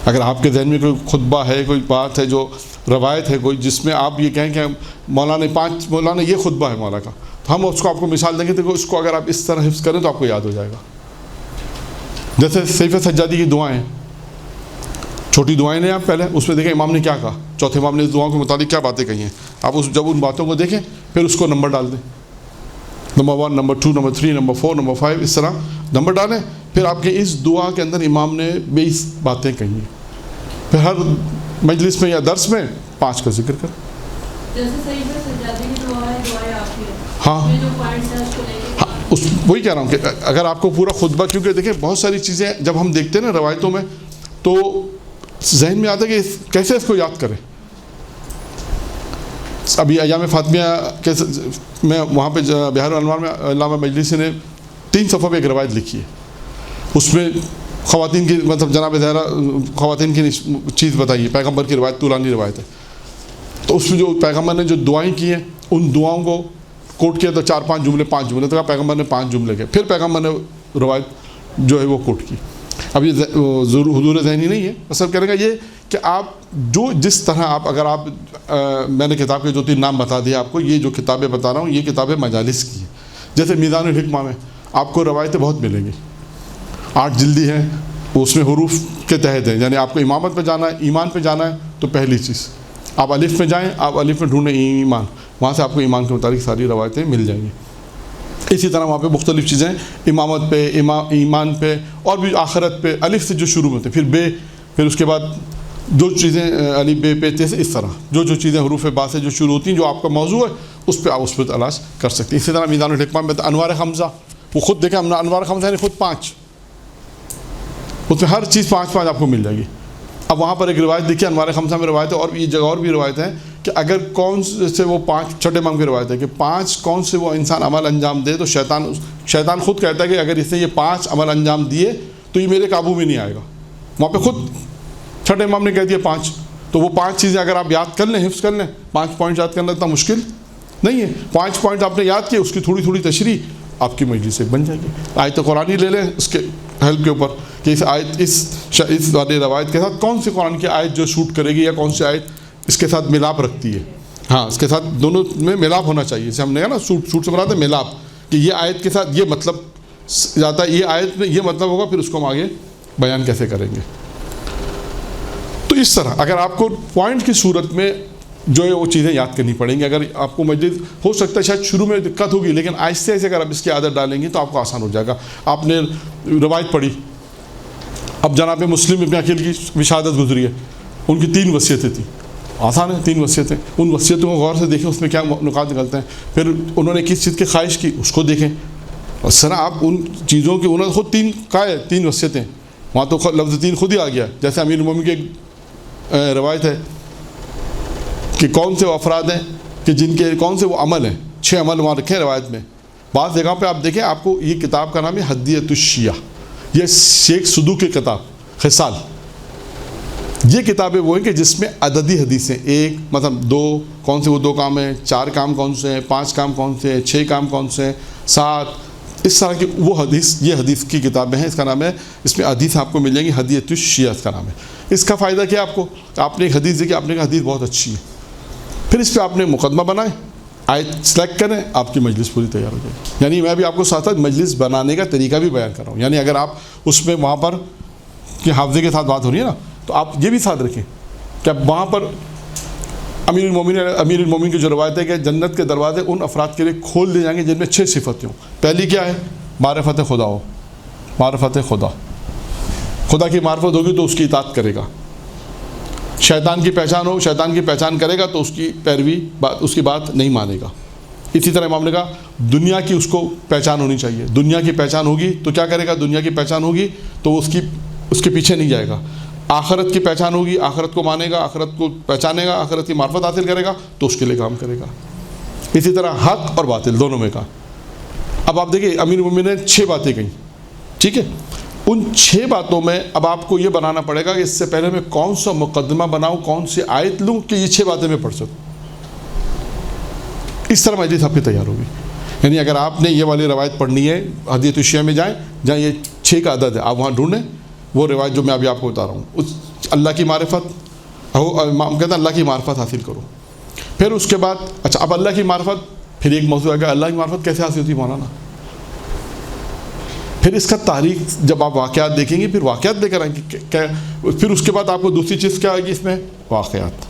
اگر آپ کے ذہن میں کوئی خطبہ ہے، کوئی بات ہے جو روایت ہے کوئی جس میں آپ یہ کہیں کہ مولانا یہ خطبہ ہے مولا کا، تو ہم اس کو آپ کو مثال دیں گے تو اس کو اگر آپ اس طرح حفظ کریں تو آپ کو یاد ہو جائے گا. جیسے سیف سجادی کی دعائیں، چھوٹی دعائیں لیں آپ پہلے، اس میں دیکھیں امام نے کیا کہا، چوتھے امام نے اس دعاؤں کے متعلق کیا باتیں کہی ہیں. آپ جب ان باتوں کو دیکھیں پھر اس کو نمبر ڈال دیں، number 1، number 2، number 3، number 4، number 5، اس طرح نمبر ڈالیں. پھر آپ کے اس دعا کے اندر امام نے 20 باتیں کہی ہیں. پھر ہر مجلس میں یا درس میں 5 کا ذکر کریں. ہاں وہی کہہ رہا ہوں کہ اگر آپ کو پورا خطبہ، کیونکہ دیکھیں بہت ساری چیزیں جب ہم دیکھتے ہیں نا روایتوں میں تو ذہن میں آتا ہے کہ کیسے اس کو یاد کریں. ابھی ایام فاطمیہ کے میں وہاں پہ بہار الانوار میں علامہ مجلسی نے 3 صفحہ پہ ایک روایت لکھی ہے. اس میں خواتین کی مطلب جناب زہرا خواتین کی چیز بتائی ہے، پیغمبر کی روایت، طولانی روایت ہے. تو اس میں جو پیغمبر نے جو دعائیں کی ہیں ان دعاؤں کو کوٹ کیا تو 4-5 جملے، 5 جملے تو پیغمبر نے 5 جملے کہے. پھر پیغمبر نے روایت جو ہے وہ کوٹ کی. اب یہ حضور ذہنی نہیں ہے، اصل کہنے کا یہ کہ آپ جو جس طرح آپ اگر آپ میں نے کتاب کے 2-3 نام بتا دیا آپ کو، یہ جو کتابیں بتا رہا ہوں یہ کتابیں مجالس کی ہیں. جیسے میزان الحکمہ میں آپ کو روایتیں بہت ملیں گی، 8 جلدی ہیں، اس میں حروف کے تحت ہیں. یعنی آپ کو امامت پہ جانا ہے، ایمان پہ جانا ہے تو پہلی چیز آپ الف میں جائیں، آپ الف میں ڈھونڈیں ایمان، وہاں سے آپ کو ایمان کے مطابق ساری روایتیں مل جائیں گی. اسی طرح وہاں پہ مختلف چیزیں امامت پہ، ایمان پہ، اور بھی آخرت پہ الف سے جو شروع ہوتے ہیں، پھر بے، پھر اس کے بعد جو چیزیں علی بے پہ تے سے، اس طرح جو چیزیں حروف با سے جو شروع ہوتی ہیں جو آپ کا موضوع ہے اس پہ آپ اس پہ تلاش کر سکتے ہیں. اسی طرح میزان الحکمہ میں انوار خمسہ، وہ خود دیکھیں ہم نے انوار خمسہ یعنی خود 5، اس میں ہر چیز 5 آپ کو مل جائے گی. اب وہاں پر ایک روایت دیکھیے انوار خمسہ میں روایت ہے، اور یہ جگہ اور بھی روایت ہے کہ اگر کون سے وہ 5 چھٹے امام کی روایت ہے کہ 5 کون سے وہ انسان عمل انجام دے تو شیطان خود کہتا ہے کہ اگر اس نے یہ 5 عمل انجام دیے تو یہ میرے قابو میں نہیں آئے گا. وہاں پہ خود چھٹے امام نے کہہ دیا 5، تو وہ 5 چیزیں اگر آپ یاد کر لیں، حفظ کر لیں، 5 پوائنٹ یاد کرنا اتنا مشکل نہیں ہے. 5 پوائنٹ آپ نے یاد کیے، اس کی تھوڑی تشریح آپ کی مجلس سے بن جائے گی. آیت قرآن ہی لے لیں اس کے ہیلپ کے اوپر کہ اس آیت اس والی روایت کے ساتھ کون سی قرآن کی آیت جو شوٹ کرے گی یا کون سی آیت اس کے ساتھ ملاپ رکھتی ہے. ہاں اس کے ساتھ دونوں میں ملاپ ہونا چاہیے. جیسے ہم نے کہا نا سوٹ سے مراد ہے ملاپ، کہ یہ آیت کے ساتھ یہ مطلب جاتا ہے، یہ آیت میں یہ مطلب ہوگا، پھر اس کو ہم آگے بیان کیسے کریں گے. تو اس طرح اگر آپ کو پوائنٹ کی صورت میں جو ہے وہ چیزیں یاد کرنی پڑیں گی. اگر آپ کو مجلس ہو سکتا ہے شاید شروع میں دقت ہوگی، لیکن آہستہ آہستہ اگر آپ اس کی عادت ڈالیں گے تو آپ کو آسان ہو جائے گا. آپ نے روایت پڑھی، اب جناب مسلم ابن عقیل کی شہادت گزری ہے، ان کی 3 وصیتیں تھیں. آسان ہے 3 وصیتیں، ان وصیتوں کو غور سے دیکھیں اس میں کیا نکات نکلتے ہیں. پھر انہوں نے کس چیز کی خواہش کی اس کو دیکھیں. اور سر آپ ان چیزوں کی انہوں نے خود 3 کہا ہے، 3 وصیتیں، وہاں تو لفظ 3 خود ہی آ گیا. جیسے امیر المومنین کی ایک روایت ہے کہ کون سے وہ افراد ہیں کہ جن کے کون سے وہ عمل ہیں، 6 عمل وہاں رکھے ہیں روایت میں. بعض جگہوں پہ آپ دیکھیں آپ کو یہ کتاب کا نام ہے ہدیۃ الشیعہ، یہ شیخ صدوق کی کتاب خصال. یہ کتابیں وہ ہیں کہ جس میں عددی حدیثیں، 1 مطلب 2 کون سے وہ 2 کام ہیں، 4 کام کون سے ہیں، 5 کام کون سے ہیں، 6 کام کون سے ہیں، 7، اس طرح کی وہ حدیث، یہ حدیث کی کتابیں ہیں. اس کا نام ہے، اس میں حدیث آپ کو مل جائیں گی ہدیۃ الشیعہ اس کا نام ہے. اس کا فائدہ کیا آپ کو، آپ نے ایک حدیث دیکھی، آپ نے کہا حدیث بہت اچھی ہے، پھر اس پہ آپ نے مقدمہ بنائیں، آیت سلیکٹ کریں، آپ کی مجلس پوری تیار ہو جائے گی. یعنی میں بھی آپ کو ساتھ ساتھ مجلس بنانے کا طریقہ بھی بیان کر رہا ہوں. یعنی اگر آپ اس میں وہاں پر کہ حافظے کے ساتھ بات ہو رہی ہے نا، تو آپ یہ بھی ساتھ رکھیں کہ وہاں پر امیر المومنین کی جو روایت ہے کہ جنت کے دروازے ان افراد کے لیے کھول دیے جائیں گے جن میں 6 صفتیں ہوں۔ پہلی کیا ہے؟ معرفت خدا ہو، معرفت خدا، خدا کی معرفت ہوگی تو اس کی اطاعت کرے گا۔ شیطان کی پہچان ہو، شیطان کی پہچان کرے گا تو اس کی پیروی اس کی بات نہیں مانے گا۔ اسی طرح امام نے کہا دنیا کی اس کو پہچان ہونی چاہیے، دنیا کی پہچان ہوگی تو کیا کرے گا؟ دنیا کی پہچان ہوگی تو وہ اس کے پیچھے نہیں جائے گا۔ آخرت کی پہچان ہوگی، آخرت کو مانے گا، آخرت کو پہچانے گا، آخرت کی معرفت حاصل کرے گا تو اس کے لیے کام کرے گا۔ اسی طرح حق اور باطل دونوں میں کہا۔ اب آپ دیکھیں امیر المومنین نے 6 باتیں کہیں، ٹھیک ہے؟ ان 6 باتوں میں اب آپ کو یہ بنانا پڑے گا کہ اس سے پہلے میں کون سا مقدمہ بناؤں، کون سی آیت لوں کہ یہ 6 باتیں میں پڑھ سکوں۔ اس طرح مجلس آپ کی تیار ہوگی۔ یعنی اگر آپ نے یہ والی روایت پڑھنی ہے، حدیث الشیعہ میں جائیں جہاں یہ 6 کا عدد ہے، آپ وہاں ڈھونڈیں وہ روایت جو میں ابھی آپ کو بتا رہا ہوں، اس اللہ کی معرفت، ہم کہتے ہیں اللہ کی معرفت حاصل کرو۔ پھر اس کے بعد اچھا اب اللہ کی معرفت، پھر ایک موضوع ہے کہ اللہ کی معرفت کیسے حاصل ہوتی مولانا؟ پھر اس کا تاریخ جب آپ واقعات دیکھیں گے، پھر واقعات لے کر آئیں گے، پھر اس کے بعد آپ کو دوسری چیز کیا آئے گی اس میں؟ واقعات،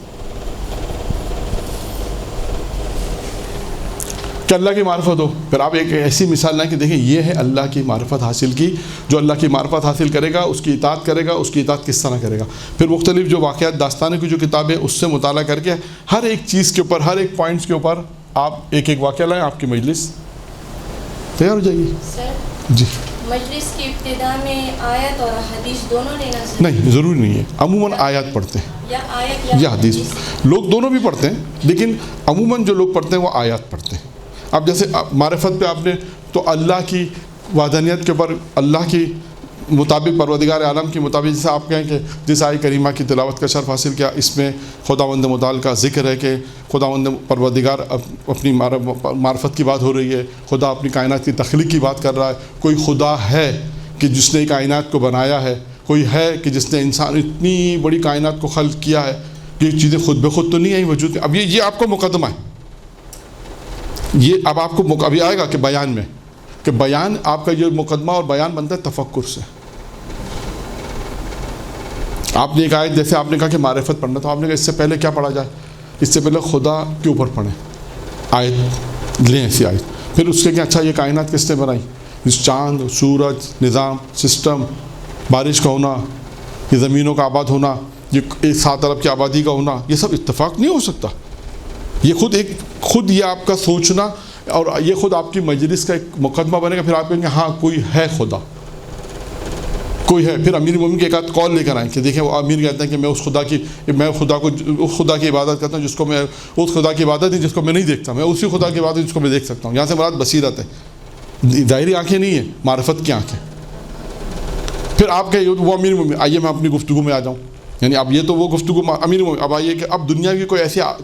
کہ اللہ کی معرفت ہو۔ پھر آپ ایک ایسی مثال لائیں کہ دیکھیں یہ ہے اللہ کی معرفت حاصل کی، جو اللہ کی معرفت حاصل کرے گا اس کی اطاعت کرے گا، اس کی اطاعت کس طرح کرے گا۔ پھر مختلف جو واقعات داستانوں کی جو کتابیں اس سے مطالعہ کر کے ہر ایک چیز کے اوپر، ہر ایک پوائنٹس کے اوپر آپ ایک ایک واقعہ لائیں، آپ کی مجلس تیار ہو جائے گی۔ سر جی مجلس کی ابتدا میں آیت اور حدیث دونوں لینا چاہیے؟ نہیں، ضروری نہیں ہے، عموماً آیات پڑھتے ہیں یا آیت یا حدیث، لوگ دونوں بھی پڑھتے ہیں لیکن عموماً جو لوگ پڑھتے ہیں وہ آیات پڑھتے ہیں۔ اب جیسے معرفت پہ آپ نے تو اللہ کی وحدانیت کے اوپر، اللہ کی مطابق، پروردگار عالم کے مطابق، جیسے آپ کہیں کہ جس آیہ کریمہ کی تلاوت کا شرف حاصل کیا، اس میں خداوند متعال کا ذکر ہے کہ خداوند پروردگار اپنی معرفت کی بات ہو رہی ہے، خدا اپنی کائنات کی تخلیق کی بات کر رہا ہے، کوئی خدا ہے کہ جس نے کائنات کو بنایا ہے، کوئی ہے کہ جس نے انسان اتنی بڑی کائنات کو خلق کیا ہے، یہ چیزیں خود بخود تو نہیں آئی وجود میں۔ اب یہ آپ کو مقدمہ ہے، یہ اب آپ کو ابھی آئے گا کہ بیان میں، کہ بیان آپ کا یہ مقدمہ اور بیان بنتا ہے تفکر سے۔ آپ نے ایک آیت، جیسے آپ نے کہا کہ معرفت پڑھنا، تو آپ نے کہا اس سے پہلے کیا پڑھا جائے؟ اس سے پہلے خدا کے اوپر پڑھیں، آیت لیں ایسی آیت۔ پھر اس کے کہ اچھا یہ کائنات کس نے بنائی؟ اس چاند، سورج، نظام، سسٹم، بارش کا ہونا، یہ زمینوں کا آباد ہونا، یہ 7 ارب کی آبادی کا ہونا، یہ سب اتفاق نہیں ہو سکتا۔ یہ خود یہ آپ کا سوچنا اور یہ خود آپ کی مجلس کا ایک مقدمہ بنے گا۔ پھر آپ کہیں گے ہاں کوئی ہے، خدا کوئی ہے۔ پھر امیر مومن کے ایک آدھ کال لے کر آئیں کہ دیکھیں وہ امیر کہتے ہیں کہ میں اس خدا کی عبادت کرتا ہوں جس کو میں، اس خدا کی عبادت نہیں جس کو میں نہیں دیکھتا، میں اسی خدا کی عبادت جس کو میں دیکھ سکتا ہوں۔ یہاں سے مراد بصیرت ہے، ظاہری آنکھیں نہیں ہیں، معرفت کی آنکھیں۔ پھر آپ کہیں وہ امیر مومن، آئیے میں اپنی گفتگو میں آ جاؤں، یعنی اب یہ تو وہ گفتگو امیر مومن۔ اب آئیے کہ اب دنیا کی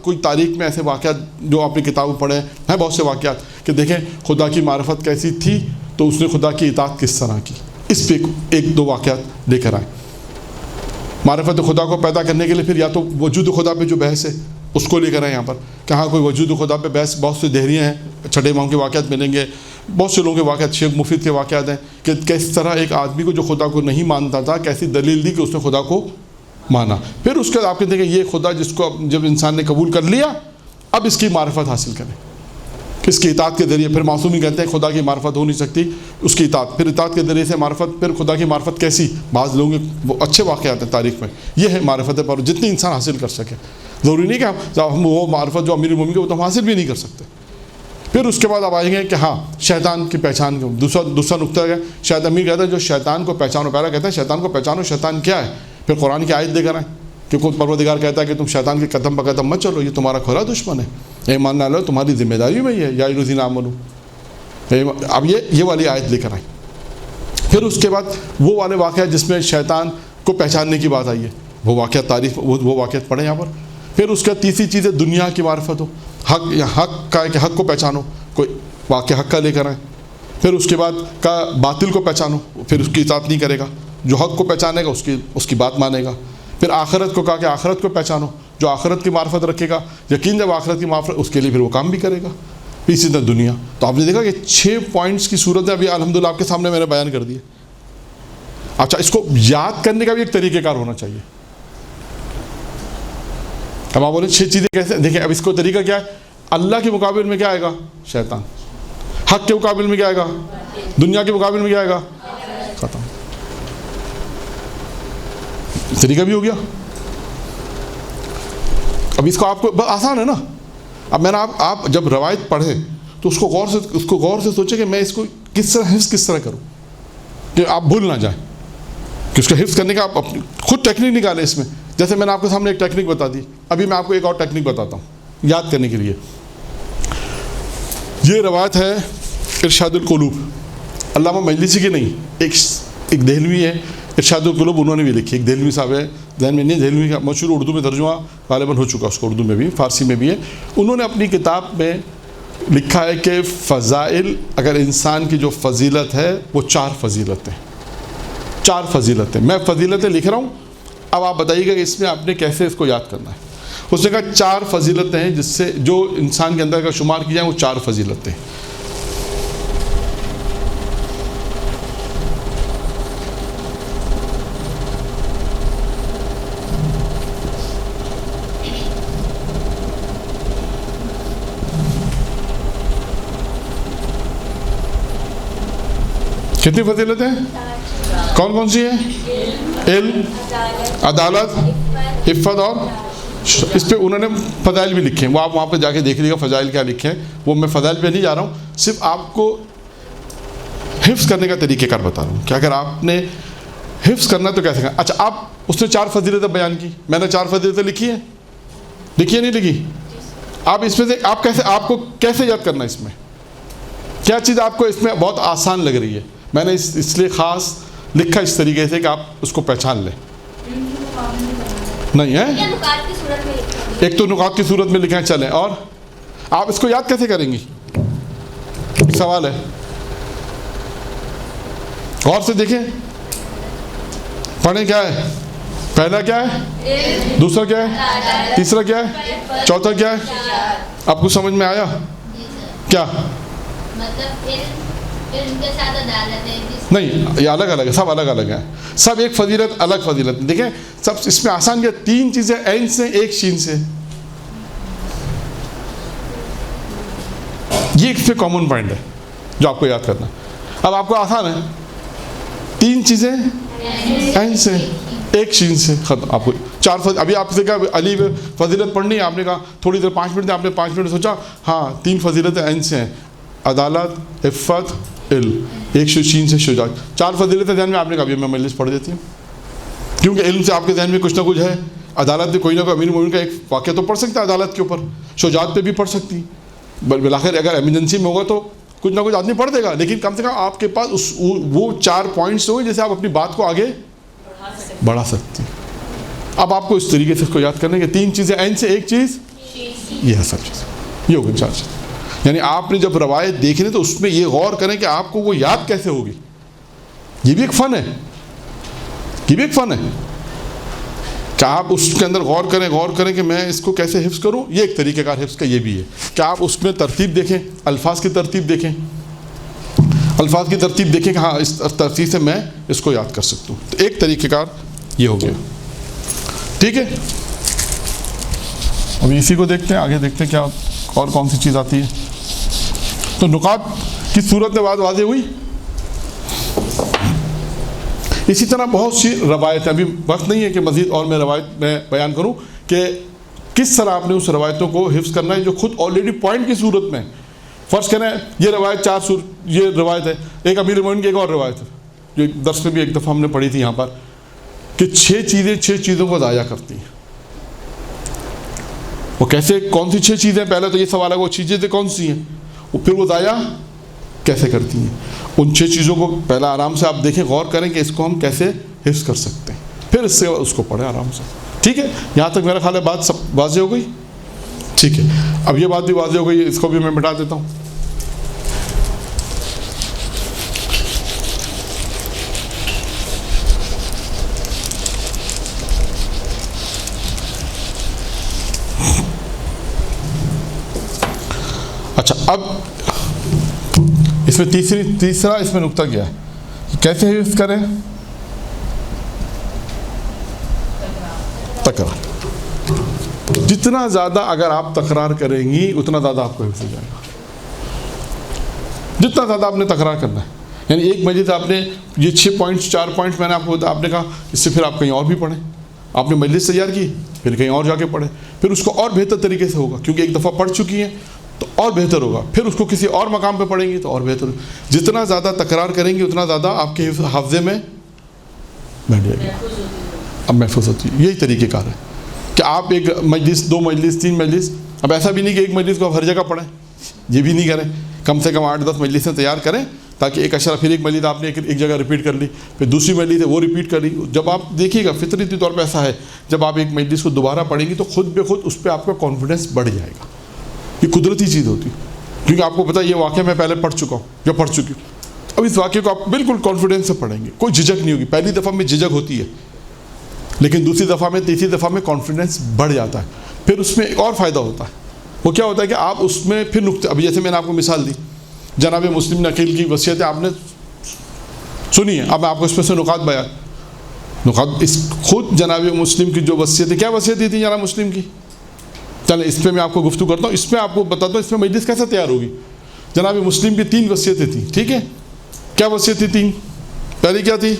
کوئی تاریخ میں ایسے واقعات جو آپ نے کتابوں پڑھے ہیں بہت سے واقعات کہ دیکھیں خدا کی معرفت کیسی تھی تو اس نے خدا کی اطاعت کس طرح کی، اس پہ ایک دو واقعات لے کر آئیں۔ معرفت خدا کو پیدا کرنے کے لیے پھر یا تو وجود خدا پہ جو بحث ہے اس کو لے کر آئیں یہاں پر کہ ہاں کوئی وجود خدا پہ بحث، بہت سے دہریاں ہیں، چھٹے امام کے واقعات ملیں گے، بہت سے لوگوں کے واقعات، شیخ مفید کے واقعات ہیں کہ کس طرح ایک آدمی کو جو خدا کو نہیں مانتا تھا کیسی دلیل دی کہ اس نے خدا کو مانا۔ پھر اس کے بعد آپ کہتے ہیں کہ یہ خدا جس کو جب انسان نے قبول کر لیا اب اس کی معرفت حاصل کریں، اس کی اطاعت کے ذریعے۔ پھر معصومی کہتے ہیں خدا کی معرفت ہو نہیں سکتی، اس کی اطاعت، پھر اطاعت کے ذریعے سے معرفت۔ پھر خدا کی معرفت کیسی؟ بعض لوگوں کے اچھے واقعات ہیں تاریخ میں، یہ ہے معرفت پر جتنی انسان حاصل کر سکے۔ ضروری نہیں کہ ہم وہ معرفت جو امیر المومنین کے وہ تو ہم حاصل بھی نہیں کر سکتے۔ پھر اس کے بعد آپ آئیں گے کہ ہاں شیطان کی پہچان، دوسرا نقطہ ہے شیطان۔ امیر کہتا ہے جو شیطان کو پہچانو، پہلا کہتا ہے شیطان کو پہچانو، شیطان کیا ہے۔ پھر قرآن کی آیت دے کر آئیں کہ خود پروردگار کہتا ہے کہ تم شیطان کے قدم بہ قدم مت چلو، یہ تمہارا کھلا دشمن ہے، ایمان نہ لو، تمہاری ذمہ داری میں یہ ہے، یا الذین آمنوا۔ اب یہ والی آیت لے کر آئیں۔ پھر اس کے بعد وہ والے واقعات جس میں شیطان کو پہچاننے کی بات آئی ہے، وہ واقعات تاریخ وہ واقعات پڑھیں یہاں پر۔ پھر اس کا تیسری چیز ہے دنیا کی معرفت ہو، حق کا ہے کہ حق کو پہچانو، کوئی واقعہ حق کا لے کر آئیں۔ پھر اس کے بعد کا باطل کو پہچانو، پھر اس کی اطاعت نہیں کرے گا، جو حق کو پہچانے گا اس کی بات مانے گا۔ پھر آخرت کو کہا کہ آخرت کو پہچانو، جو آخرت کی معرفت رکھے گا، یقین جب آخرت کی معرفت اس کے لیے پھر وہ کام بھی کرے گا۔ اسی طرح دنیا۔ تو آپ نے دیکھا کہ 6 پوائنٹس کی صورت ہے، ابھی الحمدللہ آپ کے سامنے میں نے بیان کر دی۔ اچھا اس کو یاد کرنے کا بھی ایک طریقہ کار ہونا چاہیے. اب آپ بولیں 6 چیزیں کیسے؟ دیکھیں اب اس کو طریقہ کیا ہے. اللہ کے مقابل میں کیا آئے گا؟ شیطان. حق کے مقابل میں کیا آئے گا؟ دنیا کے مقابل میں کیا آئے گا؟ ختم. طریقہ بھی ہو گیا. اب اس کو آپ کو آسان ہے نا. اب میں نے آپ جب روایت پڑھیں تو اس کو غور سے سوچیں کہ میں اس کو کس طرح حفظ کس طرح کروں کہ آپ بھول نہ جائیں. کہ اس کا حفظ کرنے کا آپ اپنی خود ٹیکنیک نکالیں اس میں. جیسے میں نے آپ کے سامنے ایک ٹیکنیک بتا دی, ابھی میں آپ کو ایک اور ٹیکنیک بتاتا ہوں یاد کرنے کے لیے. یہ روایت ہے ارشاد القلوب, علامہ مجلسی کی نہیں, ایک دہلوی ہے ارشاد القلوب, انہوں نے بھی لکھی. ایک دہلوی صاحب ہے, ذہن میں نہیں, دہلوی کا مشہور اردو میں ترجمہ غالباً ہو چکا, اس کو اردو میں بھی فارسی میں بھی ہے. انہوں نے اپنی کتاب میں لکھا ہے کہ فضائل, اگر انسان کی جو فضیلت ہے وہ 4 فضیلتیں. 4 فضیلتیں میں فضیلتیں لکھ رہا ہوں, اب آپ بتائیے گا کہ اس میں آپ نے کیسے اس کو یاد کرنا ہے. اس نے کہا 4 فضیلتیں ہیں جس سے جو انسان کے اندر کا شمار کی جائیں وہ 4 فضیلتیں. کتنی فضیلتیں ہیں؟ کون سی ہیں؟ علم, عدالت, عفت, اور اس پہ انہوں نے فضائل بھی لکھے ہیں. وہ آپ وہاں پہ جا کے دیکھ لیجیے گا فضائل کیا لکھے ہیں. وہ میں فضائل پہ نہیں جا رہا ہوں, صرف آپ کو حفظ کرنے کا طریقہ کار بتا رہا ہوں کہ اگر آپ نے حفظ کرنا تو کیسے کرنا. اچھا آپ اس نے 4 فضیلتیں بیان کی, میں نے 4 فضیلتیں لکھی ہیں, لکھی ہے نہیں لکھی؟ آپ اس میں سے آپ کو کیسے یاد کرنا ہے؟ اس میں کیا چیز آپ کو اس میں بہت آسان لگ رہی ہے؟ میں نے اس لیے خاص لکھا اس طریقے سے کہ آپ اس کو پہچان لیں. نہیں ہے ایک تو نکات کی صورت میں لکھا ہے. چلیں, اور آپ اس کو یاد کیسے کریں گی؟ سوال ہے, غور سے دیکھیں, پڑھیں. کیا ہے؟ پہلا کیا ہے؟ دوسرا کیا ہے؟ تیسرا کیا ہے؟ چوتھا کیا ہے؟ آپ کو سمجھ میں آیا کیا؟ نہیں, یہ الگ الگ ہے, سب الگ الگ ہیں, سب ایک فضیلت الگ فضیلت. دیکھیں سب اس میں آسان کیا, 3 چیزیں عین سے, 1 شین سے. یہ ایک پہ کامن پوائنٹ ہے جو آپ کو یاد کرنا. اب آپ کو آسان ہے, 3 چیزیں عین سے, 1 شین سے, ختم. آپ کو 4 ابھی آپ سے کہا علی فضیلت پڑھنی ہے, آپ نے کہا تھوڑی دیر 5 منٹ, آپ نے 5 منٹ سوچا, ہاں 3 فضیلتیں عین سے ہیں, عدالت, عفت, علم. 1 شین سے شجاعت. 4 فضیلتیں ذہن میں آپ نے کہا میں مجلس پڑھ دیتی ہوں, کیونکہ علم سے آپ کے ذہن میں کچھ نہ کچھ ہے. عدالت میں کوئی نہ کوئی امیر المومنین کا ایک واقعہ تو پڑھ سکتا ہے عدالت کے اوپر, شجاعت پہ بھی پڑھ سکتی, بالآخر اگر ایمرجنسی میں ہوگا تو کچھ نہ کچھ آدمی پڑھ دے گا, لیکن کم سے کم آپ کے پاس وہ 4 پوائنٹس ہوئے جیسے آپ اپنی بات کو آگے بڑھا سکتی. اب آپ کو اس طریقے سے اس کو یاد کرنے کے 3 چیزیں عین سے, 1 چیز, یہ ہے سب چیز, یہ ہو گئی 4 چیز. یعنی آپ نے جب روایت دیکھنی تو اس میں یہ غور کریں کہ آپ کو وہ یاد کیسے ہوگی. یہ بھی ایک فن ہے, یہ بھی ایک فن ہے کہ آپ اس کے اندر غور کریں کہ میں اس کو کیسے حفظ کروں. یہ ایک طریقہ کار حفظ کا یہ بھی ہے کہ آپ اس میں ترتیب دیکھیں, الفاظ کی ترتیب دیکھیں, کہ ہاں اس ترتیب سے میں اس کو یاد کر سکتا ہوں. تو ایک طریقہ کار یہ ہو گیا. ٹھیک ہے, ابھی اسی کو دیکھتے ہیں, آگے دیکھتے ہیں کیا اور کون سی چیز آتی ہے. تو نکات کی صورت میں بات واضح ہوئی. اسی طرح بہت سی روایتیں, ابھی وقت نہیں ہے کہ مزید اور میں روایت میں بیان کروں کہ کس طرح آپ نے اس روایتوں کو حفظ کرنا ہے جو خود آلریڈی پوائنٹ کی صورت میں. فرض کریں یہ روایت 4 یہ روایت ہے, ایک امیر المومنین کی ایک اور روایت ہے جو درس میں بھی ایک دفعہ ہم نے پڑھی تھی یہاں پر, کہ 6 چیزوں کو ضائع کرتی ہیں. وہ کیسے, کون سی 6 چیزیں؟ پہلے تو یہ سوال ہے وہ 6 چیزیں کون سی ہیں, پھر وہ ضائع کیسے کرتی ہیں. ان 6 چیزوں کو پہلا آرام سے آپ دیکھیں, غور کریں کہ اس کو ہم کیسے حفظ کر سکتے ہیں, پھر اس سے اس کو پڑھیں آرام سے. ٹھیک ہے, یہاں تک میرا خیال ہے بات سب واضح ہو گئی. ٹھیک ہے, اب یہ بات بھی واضح ہو گئی, اس کو بھی میں مٹا دیتا ہوں. اچھا, اب اس میں تیسرا اس میں نقطہ کیا ہے, کیسے حفظ کریں. تکرار. جتنا زیادہ اگر آپ تکرار کریں گی اتنا زیادہ آپ کو حفظ ہو جائے گا. جتنا زیادہ آپ نے تکرار کرنا ہے. یعنی ایک مجلس آپ نے یہ 6 پوائنٹس 4 پوائنٹس میں نے آپ کو آپ نے کہا, اس سے پھر آپ کہیں اور بھی پڑھیں. آپ نے مجلس تیار کی, پھر کہیں اور جا کے پڑھیں, پھر اس کو اور بہتر طریقے سے ہوگا, کیونکہ ایک دفعہ پڑھ چکی ہیں تو اور بہتر ہوگا. پھر اس کو کسی اور مقام پہ پڑھیں گی تو اور بہتر ہوگا. جتنا زیادہ تکرار کریں گی اتنا زیادہ آپ کے حافظے میں بیٹھ جائے گا, اب محفوظ ہوتی ہے. یہی طریقہ کار ہے کہ آپ ایک مجلس 2 مجلس 3 مجلس, اب ایسا بھی نہیں کہ ایک مجلس کو آپ ہر جگہ پڑھیں, یہ بھی نہیں کریں. کم سے کم 8-10 مجلسیں تیار کریں تاکہ ایک اشرا, پھر ایک مجلس آپ نے ایک جگہ ریپیٹ کر لی, پھر دوسری مجلس ہے وہ ریپیٹ کر لی. جب آپ دیکھیے گا فطری طور پہ ایسا ہے, جب آپ ایک مجلس کو دوبارہ پڑھیں گی تو خود بے خود اس پہ آپ کا کانفیڈنس بڑھ جائے گا. یہ قدرتی چیز ہوتی ہے, کیونکہ آپ کو پتہ ہے یہ واقعہ میں پہلے پڑھ چکا ہوں یا پڑھ چکی ہوں. اب اس واقعے کو آپ بالکل کانفیڈنس سے پڑھیں گے, کوئی جھجک نہیں ہوگی. پہلی دفعہ میں جھجک ہوتی ہے, لیکن دوسری دفعہ میں تیسری دفعہ میں کانفیڈنس بڑھ جاتا ہے. پھر اس میں ایک اور فائدہ ہوتا ہے. وہ کیا ہوتا ہے کہ آپ اس میں پھر نقطے, اب جیسے میں نے آپ کو مثال دی, جناب مسلم نقیل کی وصیتیں آپ نے سنی ہے, اب میں آپ کو اس میں سے نکات بیان, اس خود جناب مسلم کی جو وصیتیں, کیا وصیتیں تھیں جناب مسلم کی, چلیں اس پہ میں آپ کو گفتگو کرتا ہوں. اس میں آپ کو بتاتا ہوں اس میں مجلس کیسے تیار ہوگی. جناب مسلم کی 3 وصیتیں تھیں, ٹھیک ہے. کیا وصیتیں تھیں؟ پہلی کیا تھی؟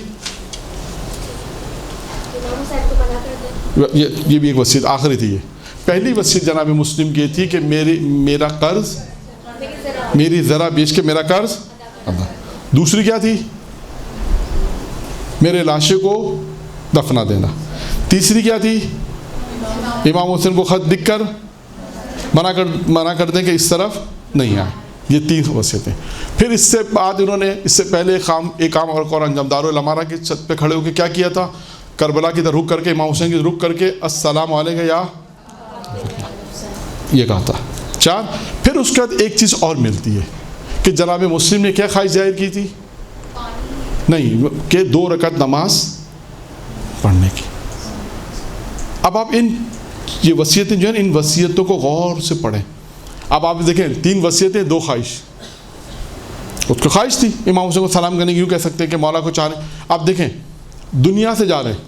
یہ بھی ایک وصیت آخری تھی. یہ پہلی وصیت جناب مسلم کی تھی کہ میرا قرض, میری ذرا بیچ کے میرا قرض ادا. دوسری کیا تھی؟ میرے لاشے کو دفنا دینا. تیسری کیا تھی؟ امام حسین کو خط لکھ کر منع کر دیں کہ اس طرف نہیں آئے. یہ 3 وصیتیں. پھر اس سے بعد انہوں نے اس سے پہلے ایک کام اور انجام, دارالامارہ کی چھت پہ کھڑے ہو کے کیا کیا تھا؟ کربلا کی طرف رک کر کے, امام حسین کی طرف رک کر کے السلام علیکم یا یہ کہا تھا. 4. پھر اس کے بعد ایک چیز اور ملتی ہے کہ جناب مسلم نے کیا خواہش ظاہر کی تھی؟ نہیں, کہ 2 رکعت نماز پڑھنے کی. اب آپ یہ وصیتیں جو ہیں ان وصیتوں کو غور سے پڑھیں. اب آپ دیکھیں 3 وصیتیں 2 خواہش. اس کو خواہش تھی امام حسین کو سلام کرنے کی, یوں کہہ سکتے ہیں کہ مولا کو چاہ رہے ہیں. آپ دیکھیں دنیا سے جا رہے ہیں.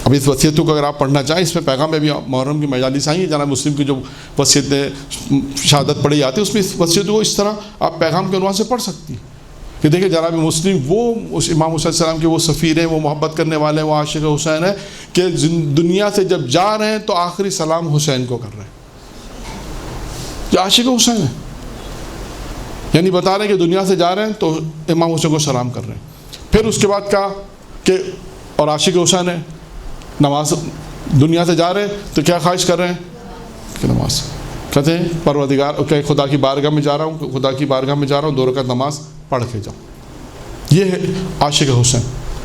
اب اس وصیتوں کو اگر آپ پڑھنا چاہیں, اس میں پیغام میں بھی محرم کی مجالس آئیں, جناب مسلم کی جو وصیتیں شہادت پڑھی جاتی ہے اس میں اس وصیتوں کو اس طرح آپ پیغام کے عنوان سے پڑھ سکتی ہیں کہ دیکھیں جناب مسلم وہ اس امام حسین السلام کے وہ سفیر ہیں, وہ محبت کرنے والے ہیں, وہ عاشق حسین ہیں کہ دنیا سے جب جا رہے ہیں تو آخری سلام حسین کو کر رہے ہیں. یہ عاشق حسین ہے, یعنی بتا رہے ہیں کہ دنیا سے جا رہے ہیں تو امام حسین کو سلام کر رہے ہیں. پھر اس کے بعد کہا کہ اور عاشق حسین ہے, نماز دنیا سے جا رہے ہیں تو کیا خواہش کر رہے ہیں کہ نماز. کہتے ہیں پروردگار کہ خدا کی بارگاہ میں جا رہا ہوں, خدا کی بارگاہ میں جا رہا ہوں, 2 رکعت نماز پڑھ کے جاؤں. یہ ہے عاشق حسین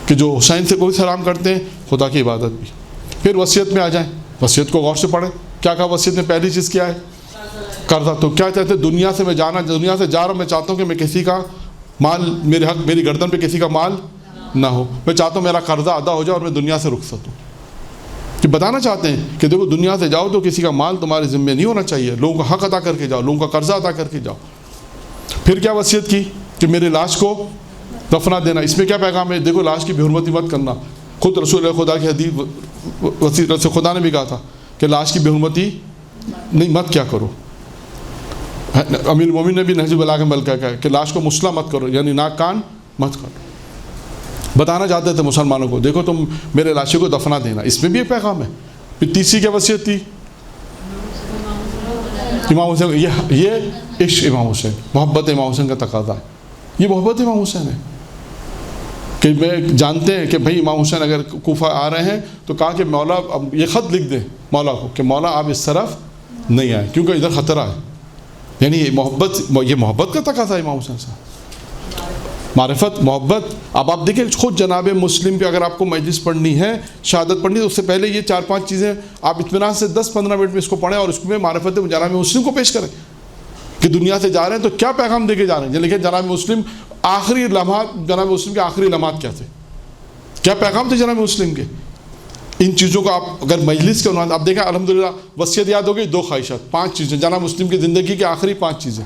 کہ جو حسین سے کوئی سلام کرتے ہیں, خدا کی عبادت بھی. پھر وصیت میں آ جائیں, وصیت کو غور سے پڑھیں. کیا کہا وصیت میں؟ پہلی چیز کیا ہے؟ قرضہ. تو کیا چاہتے ہیں؟ دنیا سے میں دنیا سے جا رہا ہوں, میں چاہتا ہوں کہ میں کسی کا مال, میرے حق میری گردن پہ کسی کا مال نہ ہو. میں چاہتا ہوں میرا قرضہ ادا ہو جائے اور میں دنیا سے رخصت ہوں. کہ بتانا چاہتے ہیں کہ دیکھو دنیا سے جاؤ تو کسی کا مال تمہارے ذمہ نہیں ہونا چاہیے, لوگوں کا حق ادا کر کے جاؤ, لوگوں کا قرضہ ادا کر کے جاؤ. پھر کیا وصیت کی کہ میرے لاش کو دفنا دینا. اس میں کیا پیغام ہے؟ دیکھو لاش کی بے حرمتی مت کرنا. خود رسول خدا کی حدیث وصیت سے خدا نے بھی کہا تھا کہ لاش کی بے حرمتی نہیں مت کیا کرو. امیر المومنین نے بھی نہج البلاغہ میں کہا کہ لاش کو مسلح مت کرو, یعنی ناک کان مت کرو. بتانا چاہتے تھے مسلمانوں کو دیکھو تم میرے لاشے کو دفنا دینا. اس میں بھی ایک پیغام ہے. پھر تیسری کیا وصیت تھی؟ امام حسین, یہ عشق امام حسین, محبت امام حسین کا تقاضا ہے. یہ محبت امام حسین ہے کہ میں جانتے ہیں کہ بھائی امام حسین اگر کوفہ آ رہے ہیں تو کہا کہ مولا اب یہ خط لکھ دیں مولا کو کہ مولا آپ اس طرف نہیں آئیں کیونکہ ادھر خطرہ ہے. یعنی یہ محبت کا تقاضا ہے امام حسین صاحب, معرفت, محبت. اب آپ دیکھیں خود جناب مسلم پہ اگر آپ کو مجلس پڑھنی ہے, شہادت پڑھنی ہے, تو اس سے پہلے یہ 4-5 چیزیں آپ اطمینان سے 10-15 منٹ میں اس کو پڑھیں اور اس میں معرفت جناب مسلم کو پیش کریں کہ دنیا سے جا رہے ہیں تو کیا پیغام دے کے جا رہے ہیں. لیکن جناب مسلم آخری لمحات, جناب مسلم کے آخری لمحات کیا تھے, کیا پیغام تھے جناب مسلم کے. ان چیزوں کو آپ اگر مجلس کے عنوان آپ دیکھیں الحمدللہ وصیت یاد ہو گئی, 2 خواہشات, 5 چیزیں جناب مسلم کی زندگی کی آخری 5 چیزیں.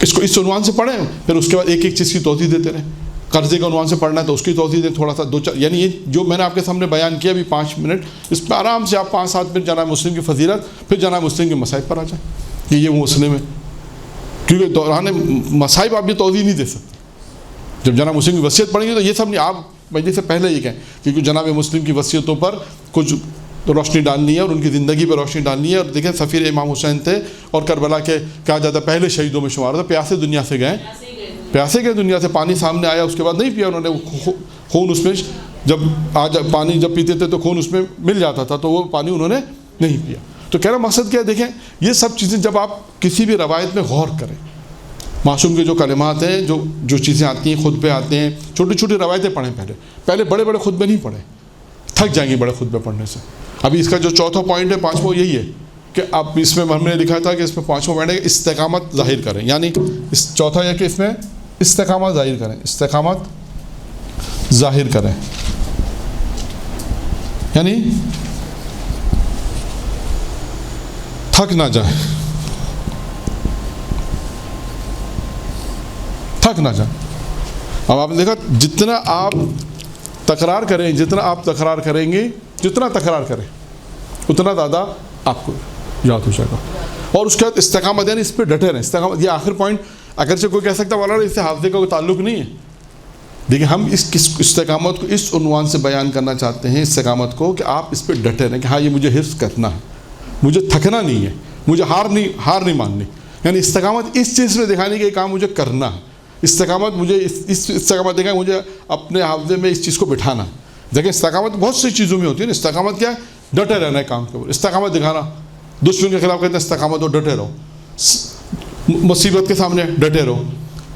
اس کو اس عنوان سے پڑھیں, پھر اس کے بعد ایک ایک چیز کی توضیح دیتے رہیں قرضے کے عنوان سے پڑھنا ہے تو اس کی توضیح دیں تھوڑا سا 2-4، یعنی یہ جو میں نے آپ کے سامنے بیان کیا ابھی 5 منٹ، اس پہ آرام سے آپ 5-7 منٹ جناب مسلم کی فضیلت، پھر جناب مسلم کے مصائب پر آ جائیں کہ یہ وہ مسلم ہے، کیونکہ دوران مصائب آپ یہ توضیح نہیں دے سکتے۔ جب جناب مسلم کی وصیت پڑھیں گے تو یہ سب نہیں، آپ مجلس سے پہلے یہ کہیں کیونکہ جناب مسلم کی وصیتوں پر کچھ روشنی ڈالنی ہے اور ان کی زندگی پر روشنی ڈالنی ہے۔ اور دیکھیں سفیر امام حسین تھے اور کربلا کے کہا جاتا ہے پہلے شہیدوں میں شمار تھا، پیاسے دنیا سے گئے، پیاسے گئے دنیا سے، پانی سامنے آیا اس کے بعد نہیں پیا انہوں نے، خون اس میں جب پانی جب پیتے تھے تو خون اس میں مل جاتا تھا، تو وہ پانی انہوں نے نہیں پیا۔ تو کہہ رہا مقصد کیا ہے، دیکھیں یہ سب چیزیں جب آپ کسی بھی روایت میں غور کریں، معصوم کے جو کلمات ہیں، جو چیزیں آتی ہیں، خطبے آتے ہیں، چھوٹی چھوٹی روایتیں پڑھیں، پہلے بڑے بڑے خطبے نہیں پڑھیں، تھک جائیں گے بڑے خطبے پڑھنے سے۔ ابھی اس کا جو چوتھا پوائنٹ ہے 5واں یہی ہے کہ آپ اس میں ہم نے لکھا تھا کہ اس میں 5واں پوائنٹ ہے کہ استقامت ظاہر کریں، یعنی اس چوتھا ہے کہ اس میں استقامت ظاہر کریں، استقامت ظاہر کریں، یعنی تھک نہ جائیں، تھک نہ جائیں۔ اب آپ نے دیکھا جتنا آپ تکرار کریں، جتنا آپ تکرار کریں گے، جتنا تکرار کریں اتنا زیادہ آپ کو یاد ہو جائے گا۔ اور اس کے بعد استقامت، یعنی اس پہ ڈٹے رہیں۔ استقامت یہ آخر پوائنٹ اگرچہ کوئی کہہ سکتا ہے والا اس سے حافظے کا کوئی تعلق نہیں ہے، دیکھیں ہم اس استقامت کو اس عنوان سے بیان کرنا چاہتے ہیں، استقامت کو کہ آپ اس پہ ڈٹے رہیں کہ ہاں یہ مجھے حفظ کرنا ہے، مجھے تھکنا نہیں ہے، مجھے ہار نہیں ماننی، یعنی استقامت اس چیز میں دکھانے کہ یہ کام مجھے کرنا ہے۔ استقامت مجھے اس استقامت دکھائیں مجھے اپنے حافظے میں اس چیز کو بٹھانا ہے۔ دیکھیں استقامت بہت سی چیزوں میں ہوتی ہے نا، استقامت کیا ہے؟ ڈٹے رہنا ہے کام کے اوپر، استقامت دکھانا، دشمن کے خلاف کہتے ہیں استقامت ہو، ڈٹے رہو، مصیبت کے سامنے ڈٹے رہو،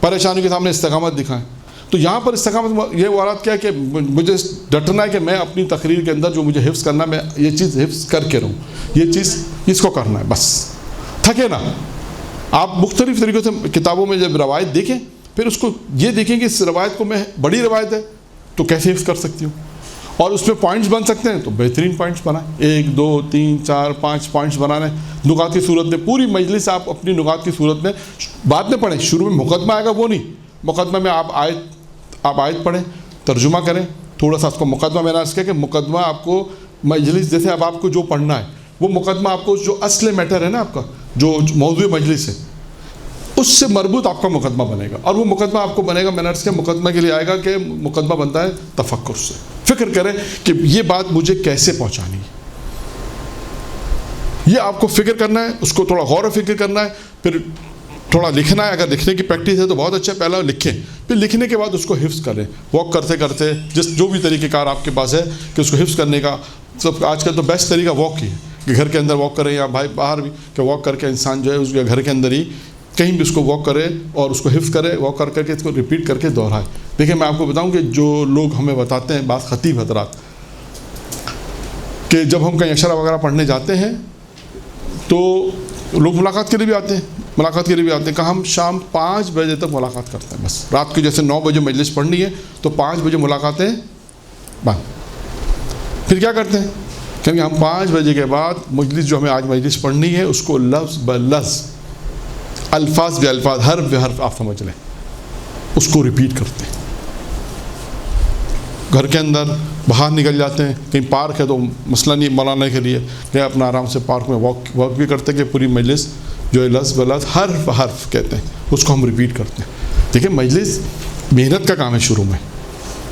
پریشانی کے سامنے استقامت دکھائیں۔ تو یہاں پر استقامت یہ وارد کیا ہے کہ مجھے ڈٹنا ہے کہ میں اپنی تقریر کے اندر جو مجھے حفظ کرنا ہے میں یہ چیز حفظ کر کے رہوں، یہ چیز اس کو کرنا ہے، بس تھکے نا۔ آپ مختلف طریقوں سے کتابوں میں جب روایت دیکھیں پھر اس کو یہ دیکھیں کہ اس روایت کو میں بڑی روایت ہے تو کیسے حفظ کر سکتی ہوں، اور اس میں پوائنٹس بن سکتے ہیں تو بہترین پوائنٹس بنائیں، 1 2 3 4 5 پوائنٹس بنانے نکات کی صورت میں۔ پوری مجلس آپ اپنی نکات کی صورت میں بعد میں پڑھیں، شروع میں مقدمہ آئے گا وہ نہیں، مقدمہ میں آپ آیت پڑھیں، ترجمہ کریں، تھوڑا سا اس کو مقدمہ میں نے عرض کیا کہ مقدمہ آپ کو مجلس جیسے اب آپ کو جو پڑھنا ہے وہ مقدمہ آپ کو جو اصل میٹر ہے نا آپ کا جو موضوع مجلس ہے اس سے مربوط آپ کا مقدمہ بنے گا، اور وہ مقدمہ آپ کو بنے گا، میں نے عرض کیا مقدمہ کے لیے آئے گا کہ مقدمہ بنتا ہے تفکر سے، فکر کریں کہ یہ بات مجھے کیسے پہنچانی ہے، یہ آپ کو فکر کرنا ہے، اس کو تھوڑا غور و فکر کرنا ہے، پھر تھوڑا لکھنا ہے، اگر لکھنے کی پریکٹس ہے تو بہت اچھا، پہلا لکھیں، پھر لکھنے کے بعد اس کو حفظ کریں، واک کرتے کرتے جو بھی طریقہ کار آپ کے پاس ہے کہ اس کو حفظ کرنے کا۔ سب آج کل تو بیسٹ طریقہ واک ہی ہے کہ گھر کے اندر واک کریں یا بھائی باہر بھی کہ واک کر کے انسان جو ہے اس کے گھر کے اندر ہی کہیں بھی اس کو واک کرے اور اس کو حفظ کرے، واک کر کے اس کو ریپیٹ کر کے دہرائے۔ دیکھیں میں آپ کو بتاؤں کہ جو لوگ ہمیں بتاتے ہیں بعض خطیب حضرات کہ جب ہم کہیں اشرا وغیرہ پڑھنے جاتے ہیں تو لوگ ملاقات کے لیے بھی آتے ہیں، کہ ہم شام 5 بجے تک ملاقات کرتے ہیں، بس رات کو جیسے 9 بجے مجلس پڑھنی ہے تو 5 بجے ملاقاتیں بند۔ پھر کیا کرتے ہیں کہ ہم 5 بجے کے بعد مجلس جو ہمیں آج مجلس پڑھنی ہے اس کو لفظ بلفظ، الفاظ بے الفاظ، حرف بے حرف آپ سمجھ لیں، اس کو ریپیٹ کرتے ہیں۔ گھر کے اندر باہر نکل جاتے ہیں، کہیں پارک ہے تو مسئلہ نہیں مولانا کے لیے کہ اپنا آرام سے پارک میں واک بھی کرتے ہیں کہ پوری مجلس جو ہے لفظ بلفظ حرف حرف کہتے ہیں اس کو ہم ریپیٹ کرتے ہیں۔ دیکھیں مجلس محنت کا کام ہے، شروع میں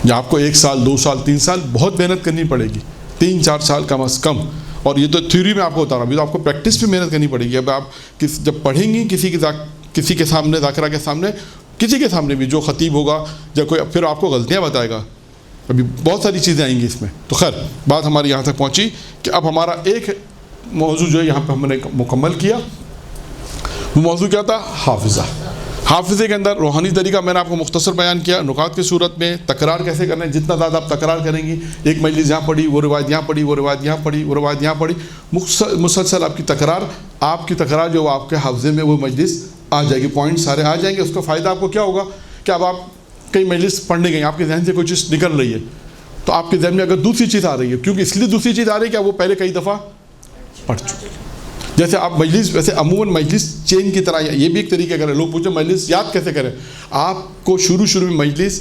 یا آپ کو 1 سال 2 سال 3 سال بہت محنت کرنی پڑے گی، 3-4 سال کم از کم، اور یہ تو تھیوری میں آپ کو بتا رہا ہوں، ابھی تو آپ کو پریکٹس پہ محنت کرنی پڑے گی۔ اب آپ جب پڑھیں گی کسی کے سامنے، ذاکرہ کے سامنے، کسی کے سامنے بھی جو خطیب ہوگا جب کوئی پھر آپ کو غلطیاں بتائے گا، ابھی بہت ساری چیزیں آئیں گی اس میں۔ تو خیر بات ہماری یہاں تک پہنچی کہ اب ہمارا ایک موضوع جو ہے یہاں پہ ہم نے مکمل کیا، وہ موضوع کیا تھا؟ حافظہ۔ حافظے کے اندر روحانی طریقہ میں نے آپ کو مختصر بیان کیا، نکات کی صورت میں تکرار کیسے کرنا ہے، جتنا زیادہ آپ تکرار کریں گی، ایک مجلس یہاں پڑھی، وہ روایت یہاں پڑھی، وہ روایت یہاں پڑھی، وہ روایت یہاں پڑھی، مسلسل آپ کی تکرار جو آپ کے حافظے میں وہ مجلس آ جائے گی، پوائنٹ سارے آ جائیں گے۔ اس کا فائدہ آپ کو کیا ہوگا کہ اب آپ کئی مجلس پڑھنے گئے، آپ کے ذہن سے کوئی چیز نکل رہی ہے تو آپ کے ذہن میں اگر دوسری چیز آ رہی ہے، کیونکہ اس لیے دوسری چیز آ رہی ہے کہ وہ پہلے کئی دفعہ پڑھ چکے، جیسے آپ مجلس ویسے عموماً مجلس چین کی طرح، یہ بھی ایک طریقہ کریں، لوگ پوچھیں مجلس یاد کیسے کریں، آپ کو شروع میں مجلس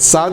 7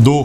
2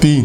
3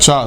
4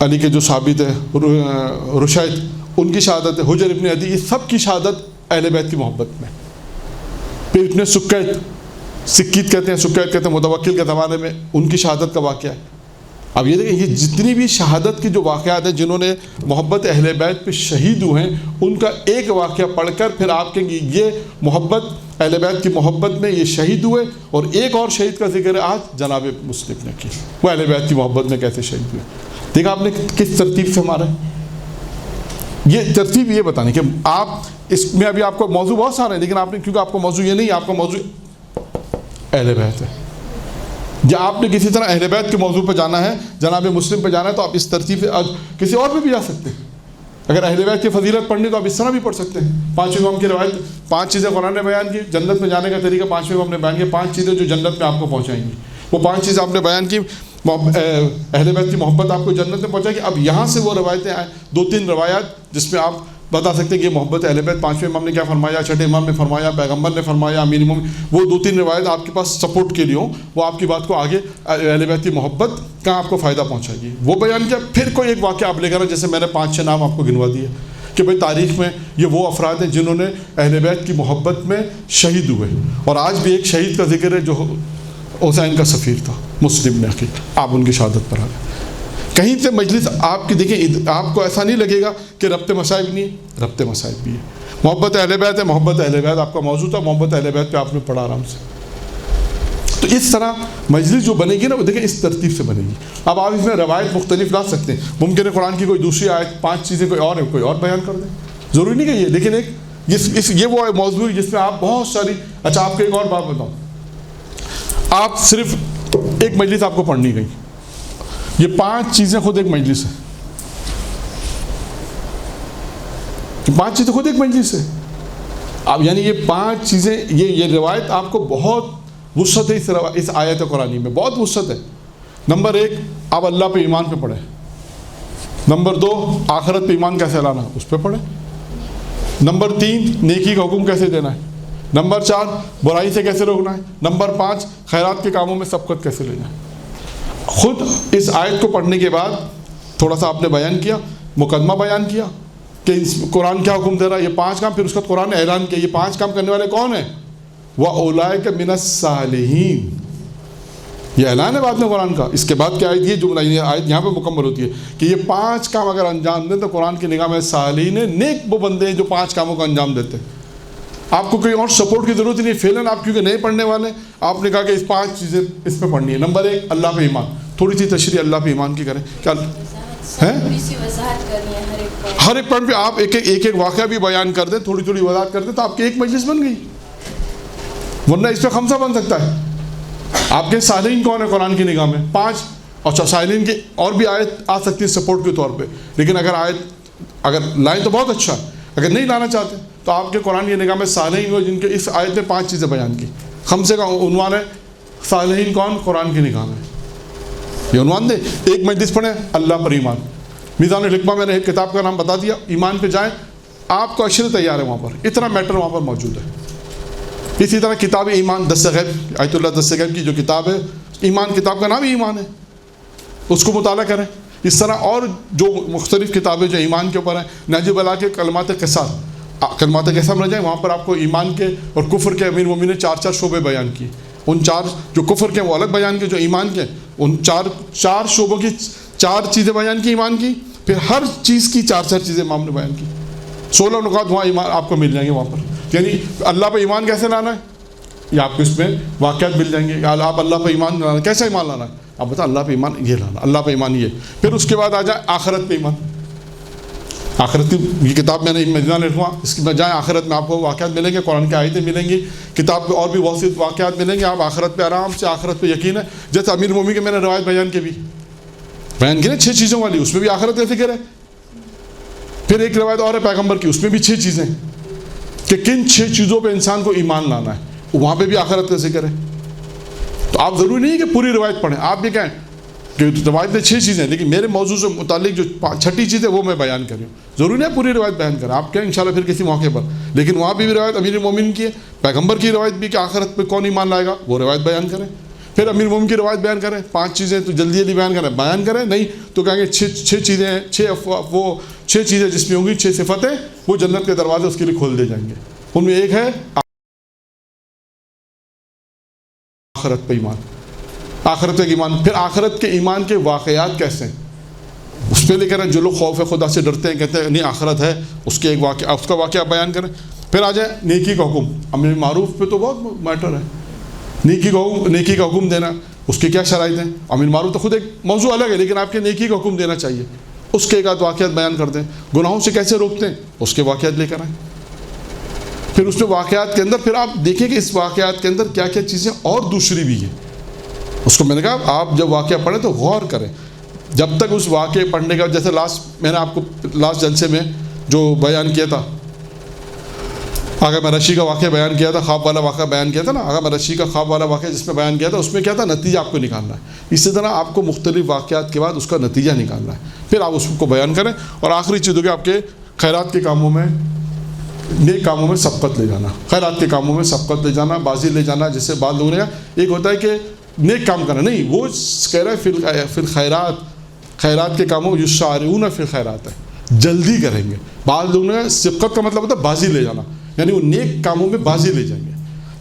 علی کے جو ثابت ہے رشید ان کی شہادت ہے, حجر ابن عدی, یہ سب کی شہادت اہل بیت کی محبت میں. پھر ابن سکیت کہتے ہیں متوکل کے زمانے میں, ان کی شہادت کا واقعہ ہے. اب یہ دیکھیں یہ جتنی بھی شہادت کی جو واقعات ہیں جنہوں نے محبت اہل بیت پہ شہید ہوئے ہیں, ان کا ایک واقعہ پڑھ کر پھر آپ کہیں گے یہ محبت اہل بیت کی محبت میں یہ شہید ہوئے. اور ایک اور شہید کا ذکر ہے آج جناب مسلم نے کی, وہ اہل بیت کی محبت میں کیسے شہید ہوئے. دیکھا آپ نے کس ترتیب سے ہمارا یہ ترتیب یہ بتانے کہ آپ اس میں ابھی آپ کو موضوع بہت سارے ہیں, لیکن آپ نے کیونکہ آپ کو موضوع یہ نہیں, آپ کا موضوع اہل بیت ہے, یا آپ نے کسی طرح اہل بیت کے موضوع پہ جانا ہے, جناب مسلم پہ جانا ہے, تو آپ اس ترتیب سے کسی اور پہ بھی جا سکتے ہیں. اگر اہل بیت کی فضیلت پڑھنی تو آپ اس طرح بھی پڑھ سکتے ہیں. 5 امام کی روایت, 5 چیزیں قرآن نے بیان کی, جنت میں جانے کا طریقہ 5 امام نے بیان کیا, 5 چیزیں جو جنت میں آپ کو پہنچائیں گی, وہ 5 چیزیں آپ نے بیان کی. اہل بیت کی محبت آپ کو جنت میں پہنچائے گی. اب یہاں سے وہ روایتیں آئیں, 2-3 روایات جس میں آپ بتا سکتے ہیں کہ یہ محبت اہل بیت 5ویں امام نے کیا فرمایا, 6ٹھے امام نے فرمایا, پیغمبر نے فرمایا, امیر مومن, وہ 2-3 روایت آپ کے پاس سپورٹ کے لیے ہوں, وہ آپ کی بات کو آگے اہل بیت کی محبت کہاں آپ کو فائدہ پہنچائے گی, وہ بیان کیا. پھر کوئی ایک واقعہ آپ لے کر, جیسے میں نے 5-6 نام آپ کو گنوا دیے کہ بھائی تاریخ میں یہ وہ افراد ہیں جنہوں نے اہل بیت کی محبت میں شہید ہوئے. اور آج بھی ایک شہید کا ذکر ہے جو حسین کا سفیر تھا, مسلم نے عقید, آپ ان کی شہادت پر آ گئے. کہیں سے مجلس آپ کی دیکھیں, آپ کو ایسا نہیں لگے گا کہ ربط مصائب نہیں ہے, ربط مصائب بھی ہے. محبت اہل بیت ہے, محبت اہل بیت آپ کا موضوع تھا, محبت اہل بیت پہ آپ نے پڑھا آرام سے. تو اس طرح مجلس جو بنے گی نا, وہ دیکھیں اس ترتیب سے بنے گی. اب آپ اس میں روایت مختلف لا سکتے ہیں, ممکن ہے قرآن کی کوئی دوسری آیت 5 چیزیں کوئی اور بیان کر دیں, ضروری نہیں کہ یہ, لیکن ایک یہ وہ موضوع جس میں آپ بہت ساری. اچھا آپ کو ایک اور بات بتاؤں, آپ صرف ایک مجلس آپ کو پڑھنی گئی, یہ 5 چیزیں خود ایک مجلس ہے, 5 چیزیں خود ایک مجلس ہے. اب یعنی یہ 5 چیزیں, یہ روایت آپ کو بہت وسعت ہے اس آیت قرآنی میں, بہت وسعت ہے. نمبر 1 آپ اللہ پہ ایمان پہ پڑھیں. نمبر 2 آخرت پہ ایمان کیسے لانا ہے اس پہ پڑھیں. نمبر 3 نیکی کا حکم کیسے دینا ہے. نمبر 4 برائی سے کیسے روکنا ہے. نمبر 5 خیرات کے کاموں میں سبقت کیسے لینا ہے. خود اس آیت کو پڑھنے کے بعد تھوڑا سا آپ نے بیان کیا, مقدمہ بیان کیا کہ قرآن کیا حکم دے رہا ہے, یہ 5 کام. پھر اس کا قرآن نے اعلان کیا یہ 5 کام کرنے والے کون ہیں, وَأُولَٰئِكَ مِنَ الصَّالِحِينَ. یہ اعلان ہے بعد میں قرآن کا. اس کے بعد کیا آیت, یہ جملہ آیت یہاں پہ مکمل ہوتی ہے کہ یہ 5 کام اگر انجام دیں تو قرآن کی نگاہ میں صالحین, نیک وہ بندے ہیں جو 5 کاموں کا انجام دیتے ہیں. آپ کو کوئی اور سپورٹ کی ضرورت نہیں, فیلن آپ کیونکہ نہیں پڑھنے والے, آپ نے کہا کہ اس 5 چیزیں اس پہ پڑھنی ہے. نمبر 1 اللہ پہ ایمان, تھوڑی سی تشریح اللہ پہ ایمان کی کریں. کیا ہے ہر ایک پوائنٹ پہ آپ ایک واقعہ بھی بیان کر دیں, تھوڑی تھوڑی وضاحت کر دیں, تو آپ کی ایک مجلس بن گئی. ورنہ اس پہ خمسہ بن سکتا ہے. آپ کے صالحین کون ہے قرآن کی نگاہ میں 5. اچھا صالحین کی اور بھی آیت آ سکتی ہے سپورٹ کے طور پہ, لیکن اگر لائن تو بہت اچھا ہے. اگر نہیں لانا چاہتے تو آپ کے قرآن کی نگاہ میں صالحین ہو جن کے اس آیت میں 5 چیزیں بیان کی. خمسے کا عنوان ہے صالحین کون قرآن کی نگاہ میں, یہ عنوان دے. ایک مجلس پڑھیں اللہ پر ایمان. میزان الحکمہ میں نے ایک کتاب کا نام بتا دیا, ایمان پہ جائیں, آپ کو اشر تیار ہے وہاں پر, اتنا میٹر وہاں پر موجود ہے. اسی طرح کتاب ایمان دست غیب, آیت اللہ دست غیب کی جو کتاب ہے, ایمان کتاب کا نام ہی ایمان ہے, اس کو مطالعہ کریں. اس طرح اور جو مختلف کتابیں جو ایمان کے اوپر ہیں, نہج البلاغہ کے کلمات قصار, کلمات قصار میں جائیں, وہاں پر آپ کو ایمان کے اور کفر کے امیر مومنین نے 4 شعبے بیان کیے. ان 4 جو کفر کے وہ الگ بیان کیے, جو ایمان کے ان 4 شعبوں کی 4 چیزیں بیان کی ایمان کی. پھر ہر چیز کی 4 چیزیں امام نے بیان کی. 16 نکات وہاں ایمان آپ کو مل جائیں گے وہاں پر. یعنی اللہ پہ ایمان کیسے لانا ہے, یہ آپ کو اس میں واقعات مل جائیں گے. آپ اللہ پہ ایمان لانا, کیسے ایمان لانا ہے, آپ بتا اللہ پہ ایمان یہ لانا, اللہ پہ ایمان یہ. پھر اس کے بعد آ جائیں آخرت پہ ایمان. آخرت کی یہ کتاب میں نے میزان الحکمہ, اس میں جائیں آخرت میں آپ کو واقعات ملیں گے, قرآن کی آیتیں ملیں گی, کتاب پہ اور بھی بہت سی واقعات ملیں گے. آپ آخرت پہ آرام سے, آخرت پہ یقین ہے. جیسے امیر مومنین کے میں نے روایت بیان کی 6 چیزوں والی, اس میں بھی آخرت کا ذکر ہے. پھر ایک روایت اور ہے پیغمبر کی, اس میں بھی 6 چیزیں کہ کن 6 چیزوں پہ انسان کو ایمان لانا ہے, وہاں پہ بھی آخرت کا ذکر ہے. تو آپ ضروری نہیں ہے کہ پوری روایت پڑھیں. آپ بھی کہیں کہ روایت میں 6 چیزیں, لیکن میرے موضوع سے متعلق جو 6ٹھی چیز ہے وہ میں بیان کر رہا ہوں. ضروری نہیں ہے پوری روایت بیان کریں, آپ کہیں انشاءاللہ پھر کسی موقع پر. لیکن وہاں بھی روایت امیر مومنین کی ہے, پیغمبر کی روایت بھی کہ آخرت پہ کون ایمان لائے گا, وہ روایت بیان کریں. پھر امیر مومن کی روایت بیان کریں 5 چیزیں تو جلدی جلدی بیان کریں نہیں تو کہیں گے 6 چیزیں ہیں 6 چیزیں جس میں ہوں گی 6 صفتیں وہ جنت کے دروازے اس کے لیے کھول دیے جائیں گے. ان میں ایک ہے آخرت پہ ایمان, آخرت پہ ایمان. پھر آخرت کے ایمان کے واقعات کیسے ہیں اس پہ لے کر جو لوگ خوف خدا سے ڈرتے ہیں کہتے ہیں نہیں آخرت ہے, اس کے ایک واقعہ اس کا واقعہ بیان کریں. پھر آ جائے نیکی کا حکم. امر معروف پہ تو بہت میٹر ہے, نیکی کا حکم دینا اس کی کیا شرائط ہیں. امر معروف تو خود ایک موضوع الگ ہے لیکن آپ کے نیکی کا حکم دینا چاہیے, اس کے ایک آدھ واقعات بیان کر دیں. گناہوں سے کیسے روکتے ہیں اس کے واقعات لے کر آئیں. پھر اس میں واقعات کے اندر پھر آپ دیکھیں کہ اس واقعات کے اندر کیا کیا چیزیں اور دوسری بھی ہیں. اس کو میں نے کہا آپ جب واقعہ پڑھیں تو غور کریں. جب تک اس واقعے پڑھنے کا, جیسے میں نے آپ کو لاسٹ جلسے میں جو بیان کیا تھا آغا مرشی کا واقعہ بیان کیا تھا, خواب والا واقعہ بیان کیا تھا نا, آغا مرشی کا خواب والا واقعہ جس میں بیان کیا تھا اس میں کیا تھا نتیجہ آپ کو نکالنا ہے. اسی طرح آپ کو مختلف واقعات کے بعد اس کا نتیجہ نکالنا ہے, پھر آپ اس کو بیان کریں. اور آخری چیز ہوگی آپ کے خیرات کے کاموں میں, نیک کاموں میں سبقت لے جانا. خیرات کے کاموں میں سبقت لے جانا, بازی لے جانا. جیسے بعض لوگوں نے ایک ہوتا ہے کہ نیک کام کرنا, نہیں وہ کہہ رہا ہے فی الخیرات, خیرات کے کاموں یسارعون فی الخیرات ہے, جلدی کریں گے. بعض لوگوں نے سبقت کا مطلب ہوتا ہے بازی لے جانا, یعنی وہ نیک کاموں میں بازی لے جائیں گے.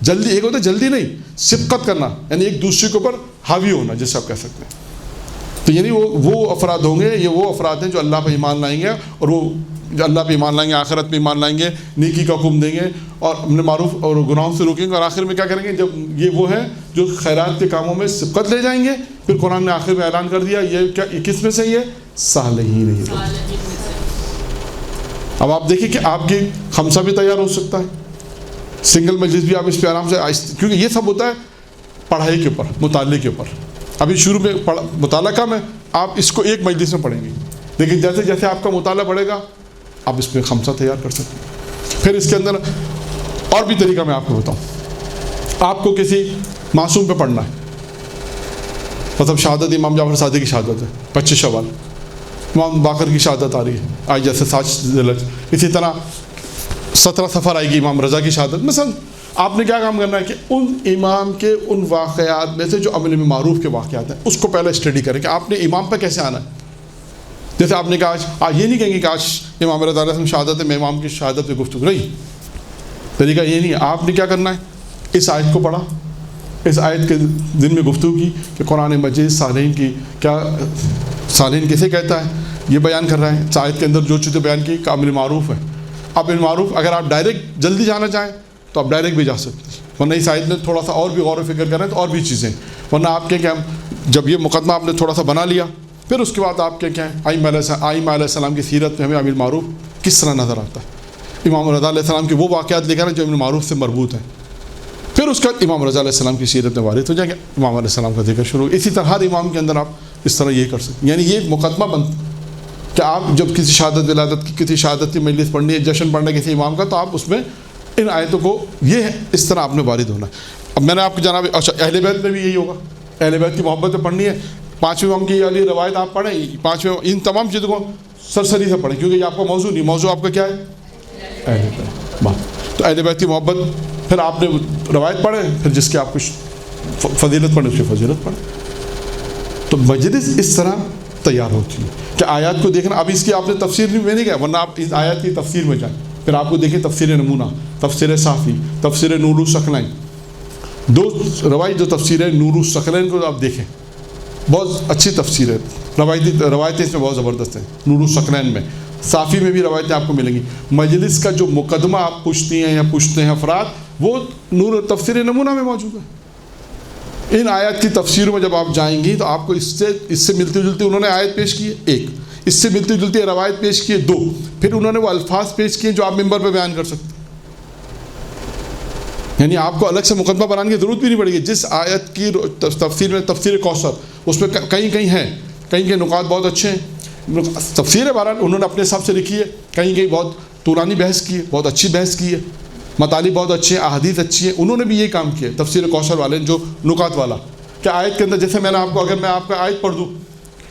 جلدی ایک ہوتا ہے جلدی نہیں, سبقت کرنا یعنی ایک دوسرے کے اوپر حاوی ہونا جیسے آپ کہہ سکتے ہیں. تو یعنی وہ افراد ہوں گے, یہ وہ افراد ہیں جو اللہ پہ ایمان لائیں گے, اور وہ اللہ پہ ایمان لائیں گے, آخرت پہ ایمان لائیں گے, نیکی کا حکم دیں گے اور امر معروف اور گناہوں سے روکیں گے. اور آخر میں کیا کریں گے, جب یہ وہ ہیں جو خیرات کے کاموں میں سبقت لے جائیں گے. پھر قرآن نے آخر میں اعلان کر دیا یہ کیا, کس میں سے یہ صالحین ہی. اب آپ دیکھیں کہ آپ کی خمسہ بھی تیار ہو سکتا ہے, سنگل مجلس بھی آپ اس پہ آرام سے, کیونکہ یہ سب ہوتا ہے پڑھائی کے اوپر, مطالعے کے اوپر. ابھی شروع میں مطالعہ کم ہے, آپ اس کو ایک مجلس میں پڑھیں گے, لیکن جیسے جیسے آپ کا مطالعہ بڑھے گا آپ اس پہ خمسہ تیار کر سکتے ہیں. پھر اس کے اندر اور بھی طریقہ میں آپ کو بتاؤں. آپ کو کسی معصوم پہ پڑھنا ہے, مطلب شہادت امام جعفر صادق کی شہادت ہے 25 شوال, امام باقر کی شہادت آ رہی ہے آج جیسے 7 ذی الحجہ, اسی طرح 17 صفر آئے گی امام رضا کی شہادت. مثلا آپ نے کیا کام کرنا ہے کہ ان امام کے ان واقعات میں سے جو امر معروف کے واقعات ہیں اس کو پہلے اسٹڈی کریں کہ آپ نے امام پہ کیسے آنا ہے. جیسے آپ نے کہا آج یہ نہیں کہیں گے کہ آج امام رضا علیہ السلام شہادت ہے میں امام کی شہادت پہ گفتگو, نہیں, طریقہ یہ نہیں ہے. آپ نے کیا کرنا ہے, اس آیت کو پڑھا, اس آیت کے دن میں گفتگو کی کہ قرآن مجید صالحین کی کیا, صالحین کسے کہتا ہے, یہ بیان کر رہے ہیں. اس آیت کے اندر جو چیزیں بیان کی کہ امر معروف ہے. اب امر معروف اگر آپ ڈائریکٹ جلدی جانا چاہیں تو آپ ڈائریکٹ بھی جا سکتے ہیں, ورنہ اس آیت میں تھوڑا سا اور بھی غور و فکر کریں تو اور بھی چیزیں, ورنہ آپ کہیں کہ ہم جب یہ مقدمہ آپ نے تھوڑا سا بنا لیا پھر اس کے بعد آپ کہیں ائمہ علیہ السلام کی سیرت میں ہمیں امر معروف کس طرح نظر آتا ہے. امام رضا علیہ السلام کے وہ واقعات لے کر جو امر معروف سے مربوط ہیں, پھر اس کا امام رضا علیہ السلام کی سیرت میں وارد ہو جائیں گے, امام علیہ السلام کا ذکر شروع. اسی طرح ہر امام کے اندر آپ اس طرح یہ کر سکتے ہیں. یعنی یہ ایک مقدمہ بنتا کہ آپ جب کسی شہادت ولادت کی, کسی شہادت کی مجلس پڑھنی ہے, جشن پڑھنا ہے کسی امام کا, تو آپ اس میں ان آیتوں کو یہ اس طرح آپ نے وارد ہونا ہے. اب میں نے آپ کو جناب اچھا اہل بیت میں بھی یہی ہوگا, اہل بیت کی محبت میں پڑھنی ہے, 5ویں امام کی علی روایت آپ پڑھیں, 5ویں ان تمام چیزوں کو سرسری سے پڑھیں کیونکہ یہ آپ کا موضوع نہیں, موضوع آپ کا کیا ہے اہل بیت. تو اہل بیت کی محبت, پھر آپ نے روایت پڑھیں, پھر جس کے آپ کو فضیلت پڑھیں اس کی فضیلت پڑھیں. تو مجلس اس طرح تیار ہوتی ہے کہ آیات کو دیکھنا. اب اس کی آپ نے تفسیر بھی میں نہیں کہا, ورنہ آپ اس آیات کی تفسیر میں جائیں, پھر آپ کو دیکھیں تفسیر نمونہ, تفسیر صافی, تفسیر نور الثقلین. 2 روایت جو تفسیر ہے نور الثقلین کو آپ دیکھیں, بہت اچھی تفسیر ہے. روایتیں اس میں بہت زبردست ہیں نور الثقلین میں. صافی میں بھی روایتیں آپ کو ملیں گی. مجلس کا جو مقدمہ آپ پوچھتی ہیں یا پوچھتے ہیں افراد, وہ نور تفسیر نمونہ میں موجود ہے. ان آیات کی تفسیر میں جب آپ جائیں گی تو آپ کو اس سے ملتی جلتی انہوں نے آیت پیش کی ہے 1, اس سے ملتی جلتی روایت پیش کی ہے 2, پھر انہوں نے وہ الفاظ پیش کیے جو آپ ممبر پہ بیان کر سکتے ہیں. یعنی آپ کو الگ سے مقدمہ بنانے کی ضرورت بھی نہیں پڑے گی. جس آیت کی تفسیر میں تفسیر کوثر, اس میں کہیں کہیں ہیں, کہیں کے نکات بہت اچھے ہیں. تفسیر بہرحال انہوں نے اپنے حساب سے لکھی ہے, کہیں کہیں بہت طولانی بحث کی ہے, بہت اچھی بحث کی ہے, مطالب بہت اچھے ہیں, احادیث اچھی ہیں. انہوں نے بھی یہ کام کیا تفسیر کوثر والے جو نکات والا, کہ آیت کے اندر جیسے میں نے آپ کو, اگر میں آپ کا آیت پڑھ دوں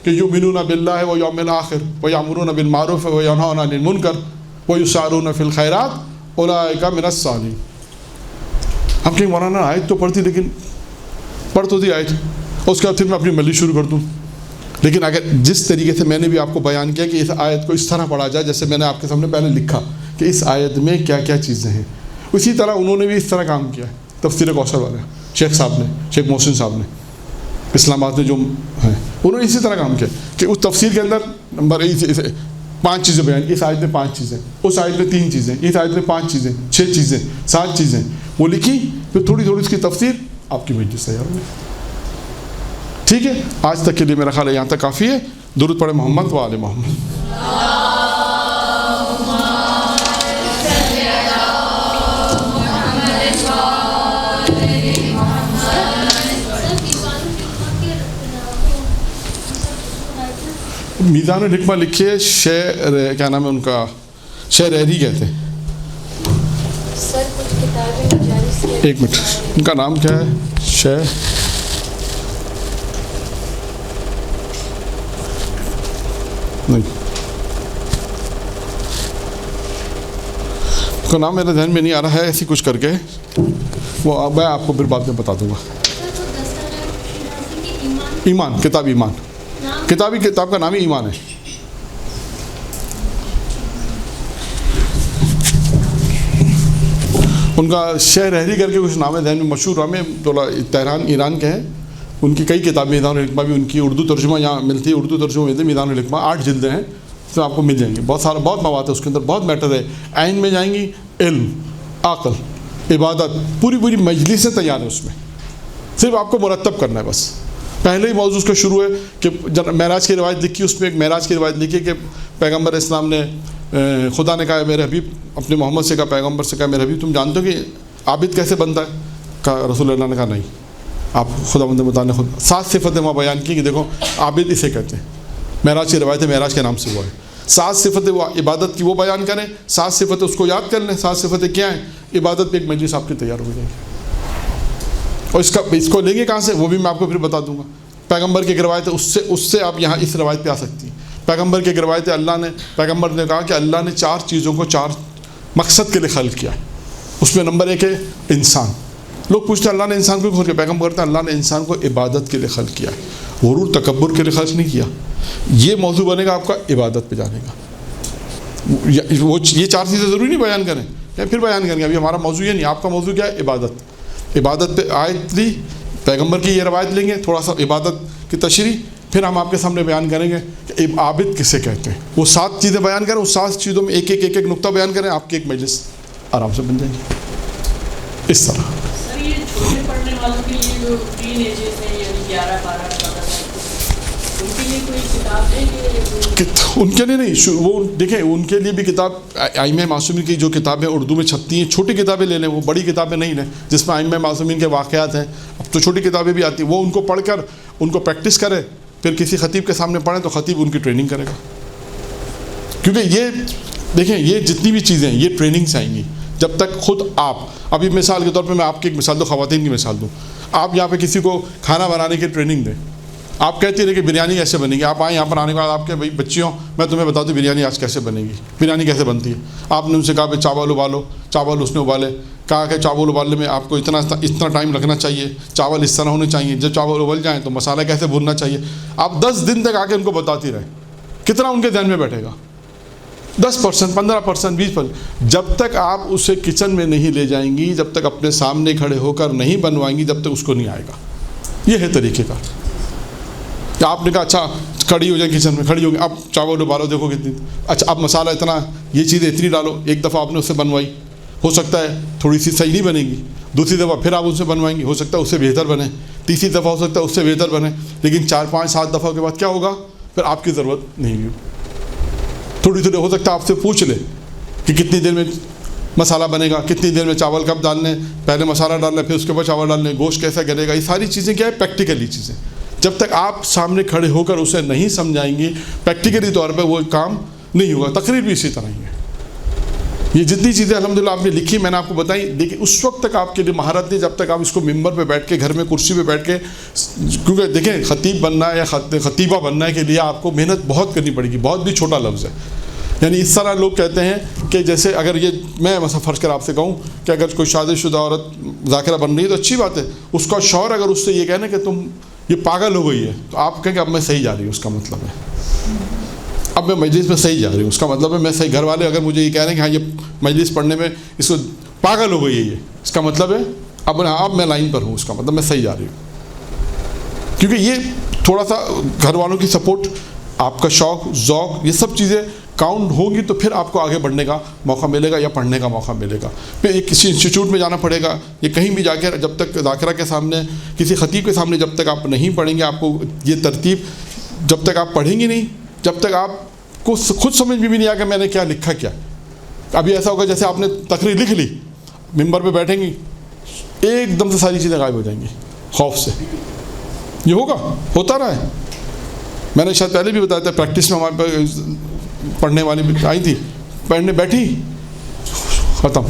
کہ یؤمنون باللہ والیوم الآخر ویأمرون بالمعروف وینہون عن المنکر ویسارعون فی الخیرات اولئک من الصالحین. ہم کہیں مولانا آیت تو پڑھتی لیکن پڑھ تو دی آیت اور اس کے بعد پھر میں اپنی مجلس شروع کر دوں. لیکن اگر جس طریقے سے میں نے بھی آپ کو بیان کیا کہ اس آیت کو اس طرح پڑھا جائے جیسے میں نے آپ کے سامنے پہلے لکھا کہ اس آیت میں کیا کیا چیزیں ہیں, اسی طرح انہوں نے بھی اس طرح کام کیا ہے. تفسیر کوثر والے شیخ صاحب نے, شیخ محسن صاحب نے اسلام آباد میں جو ہیں, انہوں نے اسی طرح کام کیا کہ اس تفسیر کے اندر نمبر 5 چیزیں بیان, اس آیت میں 5 چیزیں, اس آیت میں 3 چیزیں, اس آیت میں 5 چیزیں, 6 چیزیں, 7 چیزیں وہ لکھی, پھر تھوڑی تھوڑی اس کی تفسیر, آپ کی مجلس تیار ہوئی. ٹھیک ہے, آج تک کے لیے میرا خیال ہے یہاں تک کافی ہے. درود پڑھے محمد و آل محمد. میزان الحکمہ لکھیے, کیا نام ہے ان کا, شہ رحری کہتے ہیں. ایک منٹ, ان کا نام کیا ہے؟ شہ نہیں, ان کا نام میرے ذہن میں نہیں آ رہا ہے, ایسی کچھ کر کے وہ میں آپ کو پھر بعد میں بتا دوں گا. ایمان, کتاب ایمان, کتاب کا نام ہی ایمان ہے. ان کا شہ رحری کر کے کچھ نام ہے ذہن میں, مشہور ہمیں تہران ایران کے ہیں. ان کی کئی کتابیں, میزان الحکمہ بھی ان کی اردو ترجمہ یہاں ملتی ہے, اردو ترجمہ ملتی ہے میزان الحکمہ, 8 جلدیں ہیں, اس میں آپ کو مل جائیں گی. بہت مواد ہے اس کے اندر, بہت میٹر ہے. عین میں جائیں گی, علم, عقل, عبادت, پوری مجلسیں تیار ہیں اس میں, صرف آپ کو مرتب کرنا ہے بس. پہلے ہی موضوع اس کا شروع ہے کہ معراج کی روایت لکھی, اس میں ایک معراج کی روایت لکھی کہ پیغمبر اسلام نے, خدا نے کہا میرے حبیب, اپنے محمد سے کہا, پیغمبر سے کہا میرے حبیب تم جانتے ہو کہ عابد کیسے بنتا ہے؟ کہا رسول اللہ نے کہا نہیں, آپ خدا بند متعال نے خود 7 صفتیں وہاں بیان کی کہ دیکھو عابد اسے کہتے ہیں. معراج کی روایت ہے, معراج کے نام سے ہوا ہے. 7 صفتیں وہ عبادت کی وہ بیان کریں, 7 صفتیں اس کو یاد کر لیں. 7 صفتیں کیا ہیں؟ عبادت پہ ایک مجلس آپ کی تیار ہو جائے گی. اور اس کو لیں گے کہاں سے وہ بھی میں آپ کو پھر بتا دوں گا. پیغمبر کی روایت ہے, اس سے آپ یہاں اس روایت پہ آ سکتی ہیں. پیغمبر کی روایت ہے, پیغمبر نے کہا کہ اللہ نے 4 چیزوں کو 4 مقصد کے لیے خلق کیا ہے. اس میں نمبر 1 ہے انسان. لوگ پوچھتے ہیں اللہ نے انسان کو کیوں خلق کیا؟ پیغمبر کہتے ہیں اللہ نے انسان کو عبادت کے لیے خلق کیا ہے, غرور تکبر کے لیے خلق نہیں کیا. یہ موضوع بنے گا آپ کا عبادت پہ جانے کا. یہ 4 چیزیں ضروری نہیں بیان کریں, پھر بیان کریں گے. ابھی ہمارا موضوع یہ نہیں, آپ کا موضوع کیا ہے؟ عبادت. عبادت پہ آیت لی, پیغمبر کی یہ روایت لیں گے, تھوڑا سا عبادت کی تشریح, پھر ہم آپ کے سامنے بیان کریں گے کہ عابد کسے کہتے ہیں. وہ 7 چیزیں بیان کریں, اس 7 چیزوں میں ایک نقطہ بیان کریں, آپ کی ایک مجلس آرام سے بن جائے گی. اس طرح سر یہ چھوٹے پڑھنے والوں کے لیے جو ٹین ایجز ہیں, یعنی 11-12 ان کے لیے کوئی کتاب ہے کہ ان کے لیے نہیں, وہ دیکھیں ان کے لیے بھی کتاب ائمہ معصومین کی جو کتابیں اردو میں چھپتی ہیں, چھوٹی کتابیں لے لیں, وہ بڑی کتابیں نہیں لیں جس میں ائمہ معصومین کے واقعات ہیں. اب تو چھوٹی کتابیں بھی آتی ہیں, وہ ان کو پڑھ کر ان کو پریکٹس کرے, پھر کسی خطیب کے سامنے پڑھیں تو خطیب ان کی ٹریننگ کرے گا. کیونکہ یہ دیکھیں یہ جتنی بھی چیزیں ہیں یہ ٹریننگ سے آئیں گی. جب تک خود آپ, ابھی مثال کے طور پہ میں آپ کی ایک مثال دوں, خواتین کی مثال دوں. آپ یہاں پہ کسی کو کھانا بنانے کی ٹریننگ دیں, آپ کہتے ہیں کہ بریانی کیسے بنے گی. آپ آئیں یہاں پر آنے کے بعد آپ کے بھائی بچیوں میں تمہیں بتا دوں بریانی آج کیسے بنے گی, بریانی کیسے بنتی ہے. آپ نے ان سے کہا بھائی چاول ابالو, چاول اس نے ابالے, کہا کہ چاول ابالنے میں آپ کو اتنا ٹائم لگنا چاہیے, چاول اس طرح ہونے چاہیے, جب چاول ابل جائیں تو مسالہ کیسے بھوننا چاہیے. آپ 10 دن تک آ کے ان کو بتاتی رہیں, کتنا ان کے ذہن میں بیٹھے گا؟ 10%, 15%, 20%. جب تک آپ اسے کچن میں نہیں لے جائیں گی, جب تک اپنے سامنے کھڑے ہو کر نہیں بنوائیں گی, جب تک اس کو نہیں آئے گا. یہ ہے طریقے کا. کہ آپ نے کہا اچھا کھڑی ہو جائیں کچن میں, کھڑی ہو گئی, اب چاول ابالو, دیکھو کتنی, اچھا اب مسالہ اتنا, یہ چیزیں اتنی ڈالو. ایک دفعہ آپ نے اس سے بنوائی, ہو سکتا ہے تھوڑی سی صحیح نہیں بنے گی, دوسری دفعہ پھر آپ ان سے بنوائیں گی, ہو سکتا ہے اس سے بہتر بنے, تیسری دفعہ ہو سکتا ہے اس سے بہتر بنے, لیکن 4, 5, 7 دفعہ کے بعد کیا ہوگا, پھر آپ کی ضرورت نہیں ہوگی. تھوڑی ہو سکتا ہے آپ سے پوچھ لے کہ کتنی دیر میں مسالہ بنے گا, کتنی دیر میں چاول کب ڈالنے, پہلے مسالہ ڈالنا پھر اس کے بعد چاول ڈالنے, گوشت کیسا گلے گا. یہ ساری چیزیں کیا ہے؟ پریکٹیکلی چیزیں. جب تک آپ سامنے کھڑے ہو کر اسے نہیں سمجھائیں گی پریکٹیکلی طور پہ, وہ کام نہیں ہوگا. تقریر بھی اسی طرح ہی ہے. یہ جتنی چیزیں الحمدللہ آپ نے لکھی میں نے آپ کو بتائی, لیکن اس وقت تک آپ کے لیے مہارت نہیں جب تک آپ اس کو ممبر پہ بیٹھ کے, گھر میں کرسی پہ بیٹھ کے, کیونکہ دیکھیں خطیب بننا ہے یا خطیبہ بننا ہے کے لیے آپ کو محنت بہت کرنی پڑے گی. بہت بھی چھوٹا لفظ ہے. یعنی اس طرح لوگ کہتے ہیں کہ جیسے اگر یہ میں مثلا فرض کر آپ سے کہوں کہ اگر کوئی شادی شدہ عورت ذاکرہ بن رہی ہے تو اچھی بات ہے، اس کا شوہر اگر اس سے یہ کہنا کہ تم یہ پاگل ہو گئی ہے، تو آپ کہیں کہ اب میں صحیح جا رہی ہوں، اس کا مطلب ہے اب میں مجلس میں صحیح جا رہی ہوں، اس کا مطلب ہے میں صحیح. گھر والے اگر مجھے یہ کہہ رہے ہیں کہ ہاں یہ مجلس پڑھنے میں اس کو پاگل ہو گئی ہے، یہ اس کا مطلب ہے اب میں لائن پر ہوں، اس کا مطلب میں صحیح جا رہی ہوں. کیونکہ یہ تھوڑا سا گھر والوں کی سپورٹ، آپ کا شوق ذوق، یہ سب چیزیں کاؤنٹ ہوگی تو پھر آپ کو آگے بڑھنے کا موقع ملے گا یا پڑھنے کا موقع ملے گا. پھر ایک کسی انسٹیٹیوٹ میں جانا پڑے گا، یہ کہیں بھی جا کے جب تک ذاکرہ کے سامنے کسی خطیب کے سامنے جب تک آپ نہیں پڑھیں گے، آپ کو یہ ترتیب جب تک آپ پڑھیں گے نہیں، جب تک آپ کو خود سمجھ میں بھی نہیں آ کہ میں نے کیا لکھا کیا. ابھی ایسا ہوگا جیسے آپ نے تقریر لکھ لی، ممبر پہ بیٹھیں گی، ایک دم سے ساری چیزیں غائب ہو جائیں گی خوف سے. یہ ہوتا رہا ہے. میں نے شاید پہلے بھی بتایا تھا، پریکٹس میں ہمارے پاس پڑھنے والی آئی تھی، پڑھنے بیٹھی، ختم.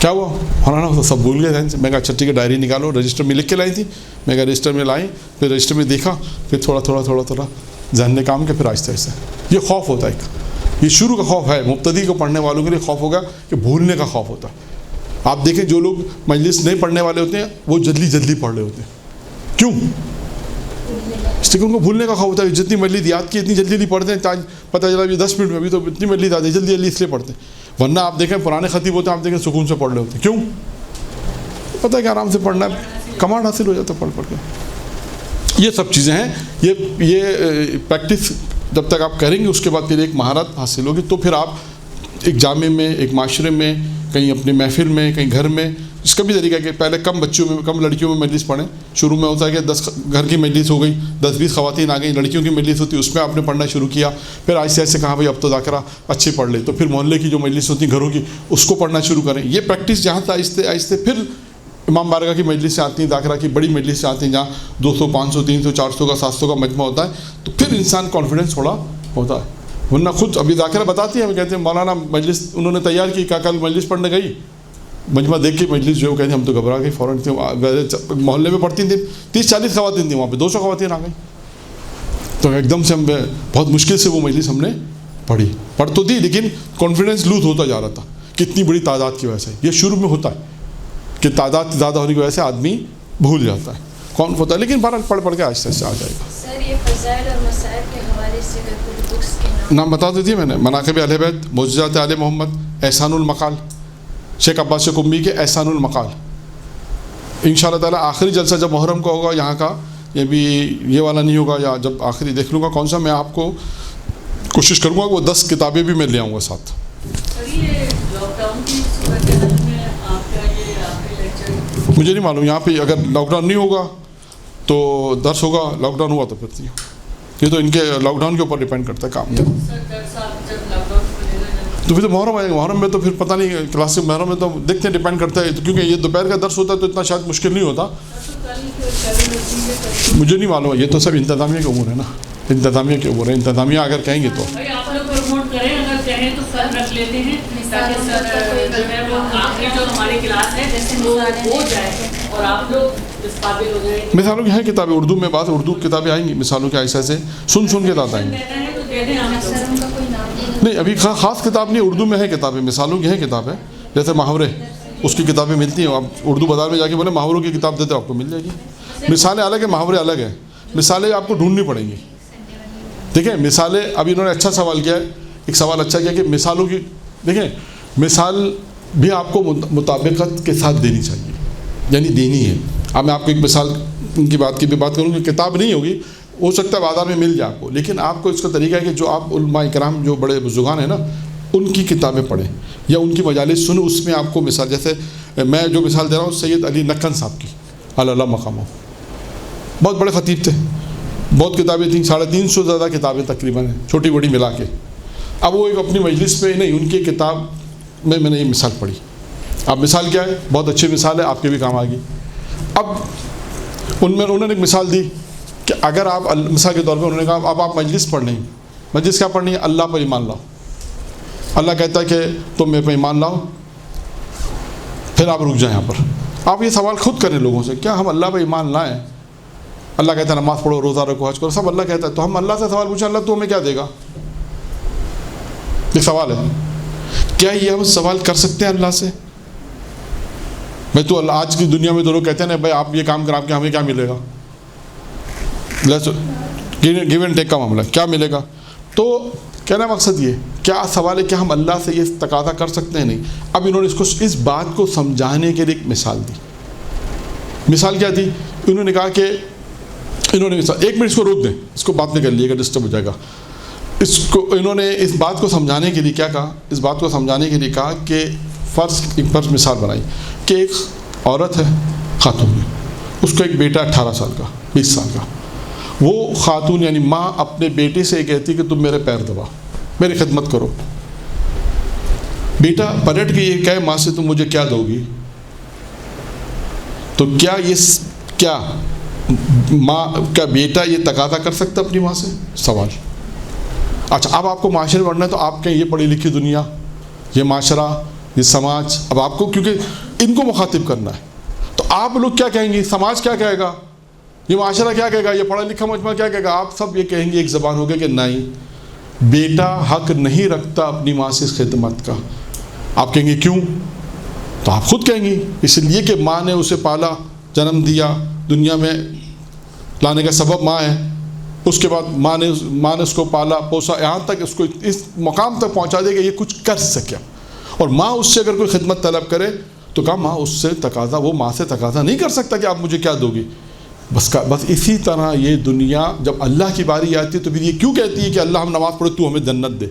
کیا ہوا؟ مولانا سب بھول گئے ذہن سے. میں کہا اچھا ٹھیک ہے، ڈائری نکالو. رجسٹر میں لکھ کے لائی تھی. میں کہا رجسٹر میں لائیں، پھر رجسٹر میں دیکھا، پھر تھوڑا ذہن نے کام کیا، پھر آہستہ آہستہ. یہ خوف ہوتا ہے ایک، یہ شروع کا خوف ہے. مبتدی کو پڑھنے والوں کے لیے خوف ہوگا کہ بھولنے کا خوف ہوتا ہے. آپ دیکھیں جو لوگ مجلس نہیں پڑھنے والے ہوتے ہیں وہ جلدی پڑھ رہے ہوتے ہیں. کیوں؟ اس لیے کہ ان کو بھولنے کا خوف ہوتا ہے. جتنی مجلس یاد کی اتنی جلدی پڑھتے ہیں، پتہ چلا ابھی 10 منٹ میں، ابھی تو اتنی مجلس یاد ہے، جلدی اس لیے پڑھتے ہیں. ورنہ آپ دیکھیں پرانے خطیب ہوتے ہیں، آپ دیکھیں سکون سے پڑھ رہے ہوتے ہیں. کیوں؟ پتہ ہے کہ آرام سے پڑھنا ہے، کمانڈ حاصل ہو جاتا ہے پڑھ کے. یہ سب چیزیں ہیں. یہ پریکٹس جب تک آپ کریں گے اس کے بعد پھر ایک مہارت حاصل ہوگی. تو پھر آپ ایک جامع میں، ایک معاشرے میں، کہیں اپنی محفل میں، کہیں گھر میں، اس کا بھی طریقہ ہے کہ پہلے کم بچوں میں، کم لڑکیوں میں مجلس پڑھیں. شروع میں ہوتا ہے کہ 10 گھر کی مجلس ہو گئی، 10-20 خواتین آ گئیں، لڑکیوں کی مجلس ہوتی ہے، اس میں آپ نے پڑھنا شروع کیا. پھر آہستہ آہستہ کہا بھائی اب تو ذاکرہ اچھے پڑھ لے، تو پھر محلے کی جو مجلس ہوتی ہیں گھروں کی، اس کو پڑھنا شروع کریں. یہ پریکٹس جہاں سے آہستہ آہستہ پھر امام بارگاہ کی مجلس سے آتی ہیں، ذاکرہ کی بڑی مجلس سے آتی ہیں جہاں 200 500 300 400 کا 700 کا مجمع ہوتا ہے، تو پھر انسان کانفیڈنس تھوڑا ہوتا ہے. ورنہ خود ابھی ذاکرہ بتاتی ہیں، ہم کہتے ہیں مولانا مجلس انہوں نے تیار کی، کیا کل مجلس پڑھنے گئی، مجمع دیکھ کے مجلس جو کہتے ہیں ہم تو گھبرا گئے فوراً. محلے میں پڑھتی تھیں 30-40 خواتین تھیں، وہاں پہ 200 خواتین آ گئیں. تو ایک دم سے ہم بہت مشکل سے وہ مجلس ہم نے پڑھ تو دی، لیکن کانفیڈنس لوز ہوتا جا رہا تھا کتنی بڑی تعداد کی وجہ سے. یہ شروع میں ہوتا ہے کہ تعداد زیادہ ہونے کی وجہ سے آدمی بھول جاتا ہے کون ہوتا ہے، لیکن بہرحال پڑھ کے آہستہ آہستہ آ جائے گا. سر یہ فضائل اور مسائل کے حوالے سے بکس کے نام بتا دیجیے. میں نے مناقب اہل بیت، معجزات آل محمد، احسان المقال، شیخ عباس قمی کے احسان المقال. انشاءاللہ تعالیٰ آخری جلسہ جب محرم کا ہوگا یہاں کا، یہ بھی یہ والا نہیں ہوگا، یا جب آخری دیکھ لوں گا کون سا، میں آپ کو کوشش کروں گا وہ 10 کتابیں بھی میں لے آؤں گا ساتھ. مجھے نہیں معلوم یہاں پہ اگر لاک ڈاؤن نہیں ہوگا تو درس ہوگا، لاک ڈاؤن ہوا تو پھر یہ تو ان کے لاک ڈاؤن کے اوپر ڈیپینڈ کرتا ہے کام. تو پھر تو محرم آئے گا، محرم میں تو پھر پتہ نہیں کلاس محرم میں تو دیکھتے ہیں، ڈیپینڈ کرتا ہے. کیونکہ یہ دوپہر کا درس ہوتا ہے تو اتنا شاید مشکل نہیں ہوتا، مجھے نہیں معلوم. یہ تو سب انتظامیہ کے امور ہے نا، انتظامیہ کے امور ہے. انتظامیہ اگر کہیں گے تو رکھ لیتے ہیں تاکہ سر جو ہے وہ آخری جو ہماری کلاس ہے جیسے وہ ہو جائے اور آپ لوگ اس قابل ہو جائیں. مثالوں کی ہیں کتابیں اردو میں، بات اردو کتابیں آئیں گی مثالوں کے ایسے ایسے سن کے داد آئیں گی. نہیں ابھی خاص کتاب نہیں، اردو میں ہے کتابیں، مثالوں کی ہیں کتابیں، جیسے محاورے اس کی کتابیں ملتی ہیں. آپ اردو بازار میں جا کے بولے محاوروں کی کتاب دیتے آپ کو مل جائے گی. مثالیں الگ ہیں، محاورے الگ ہیں. مثالیں آپ کو ڈھونڈنی پڑیں گی. دیکھیں مثالیں، ابھی انہوں نے اچھا سوال کیا ہے، ایک سوال اچھا کیا کہ مثالوں کی، دیکھیں مثال بھی آپ کو مطابقت کے ساتھ دینی چاہیے، یعنی دینی ہے. اب میں آپ کو ایک مثال ان کی بات کروں کہ کتاب نہیں ہوگی، ہو سکتا ہے بازار میں مل جائے آپ کو، لیکن آپ کو اس کا طریقہ ہے کہ جو آپ علماء کرام جو بڑے بزرگان ہیں نا ان کی کتابیں پڑھیں یا ان کی مجالس سنیں. اس میں آپ کو مثال، جیسے میں جو مثال دے رہا ہوں سید علی نقن صاحب کی، اللہ مقامہ، بہت بڑے خطیب تھے، بہت کتابیں تھیں، 350 سے زیادہ کتابیں تقریباً ہیں چھوٹی بڑی ملا کے. اب وہ ایک اپنی مجلس پہ نہیں، ان کی کتاب میں نے یہ مثال پڑھی. اب مثال کیا ہے، بہت اچھی مثال ہے، آپ کے بھی کام آ گئی. اب انہوں نے ایک مثال دی کہ اگر آپ مثال کے طور پہ انہوں نے کہا اب آپ مجلس پڑھ لیں، مجلس کیا پڑھنی ہے، اللہ پر ایمان لاؤ. اللہ کہتا ہے کہ تم میرے پہ ایمان لاؤ، پھر آپ رک جائیں یہاں پر. آپ یہ سوال خود کریں لوگوں سے، کیا ہم اللہ پہ ایمان لائیں؟ اللہ کہتا ہے نماز پڑھو، روزہ رکھو، حج کرو، سب اللہ کہتا ہے، تو ہم اللہ سے سوال پوچھیں اللہ تو ہمیں کیا دے گا؟ ایک سوال ہے, کیا یہ ہم سوال کر سکتے ہیں اللہ سے؟ میں تو آج کی دنیا میں تو لوگ کہتے ہیں نا بھائی آپ یہ کام کریں آپ کے ہمیں کیا ملے گا, گیو اینڈ ٹیک کا معاملہ, کیا ملے گا؟ تو کہنا مقصد یہ کیا سوال ہے کہ ہم اللہ سے یہ تقاضا کر سکتے ہیں؟ نہیں. اب انہوں نے اس بات کو سمجھانے کے لیے ایک مثال دی. مثال کیا تھی؟ انہوں نے کہا کہ ایک منٹ اس کو روک دیں, اس کو بات نہیں کر لیے گا, ڈسٹرب ہو جائے گا. انہوں نے اس بات کو سمجھانے کے لیے کیا کہا؟ اس بات کو سمجھانے کے لیے کہا کہ فرض مثال بنائی کہ ایک عورت ہے, خاتون ہے, اس کو ایک بیٹا 18 سال کا 20 سال کا. وہ خاتون یعنی ماں اپنے بیٹے سے یہ کہتی کہ تم میرے پیر دبا, میری خدمت کرو. بیٹا پلٹ کے یہ کہے ماں سے تم مجھے کیا دو گی؟ تو کیا ماں کا بیٹا یہ تقاضا کر سکتا اپنی ماں سے؟ سوال. اچھا اب آپ کو معاشرے میں بڑھنا ہے تو آپ کہیں یہ پڑھی لکھی دنیا, یہ معاشرہ, یہ سماج, اب آپ کو کیونکہ ان کو مخاطب کرنا ہے تو آپ لوگ کیا کہیں گے؟ سماج کیا کہے گا؟ یہ معاشرہ کیا کہے گا؟ یہ پڑھا لکھا مجمع کیا کہے گا؟ آپ سب یہ کہیں گے ایک زبان ہوگا کہ نہیں, بیٹا حق نہیں رکھتا اپنی ماں سے خدمت کا. آپ کہیں گے کیوں؟ تو آپ خود کہیں گے اس لیے کہ ماں نے اسے پالا, جنم دیا, دنیا میں لانے کا سبب ماں ہے. اس کے بعد ماں نے اس کو پالا پوسا, یہاں تک اس کو اس مقام تک پہنچا دے کہ یہ کچھ کر سکے. اور ماں اس سے اگر کوئی خدمت طلب کرے تو کہا ماں اس سے تقاضا, وہ ماں سے تقاضا نہیں کر سکتا کہ آپ مجھے کیا دو گی. بس اسی طرح یہ دنیا جب اللہ کی باری آتی ہے تو پھر یہ کیوں کہتی ہے کہ اللہ ہم نماز پڑھے تو ہمیں جنت دے؟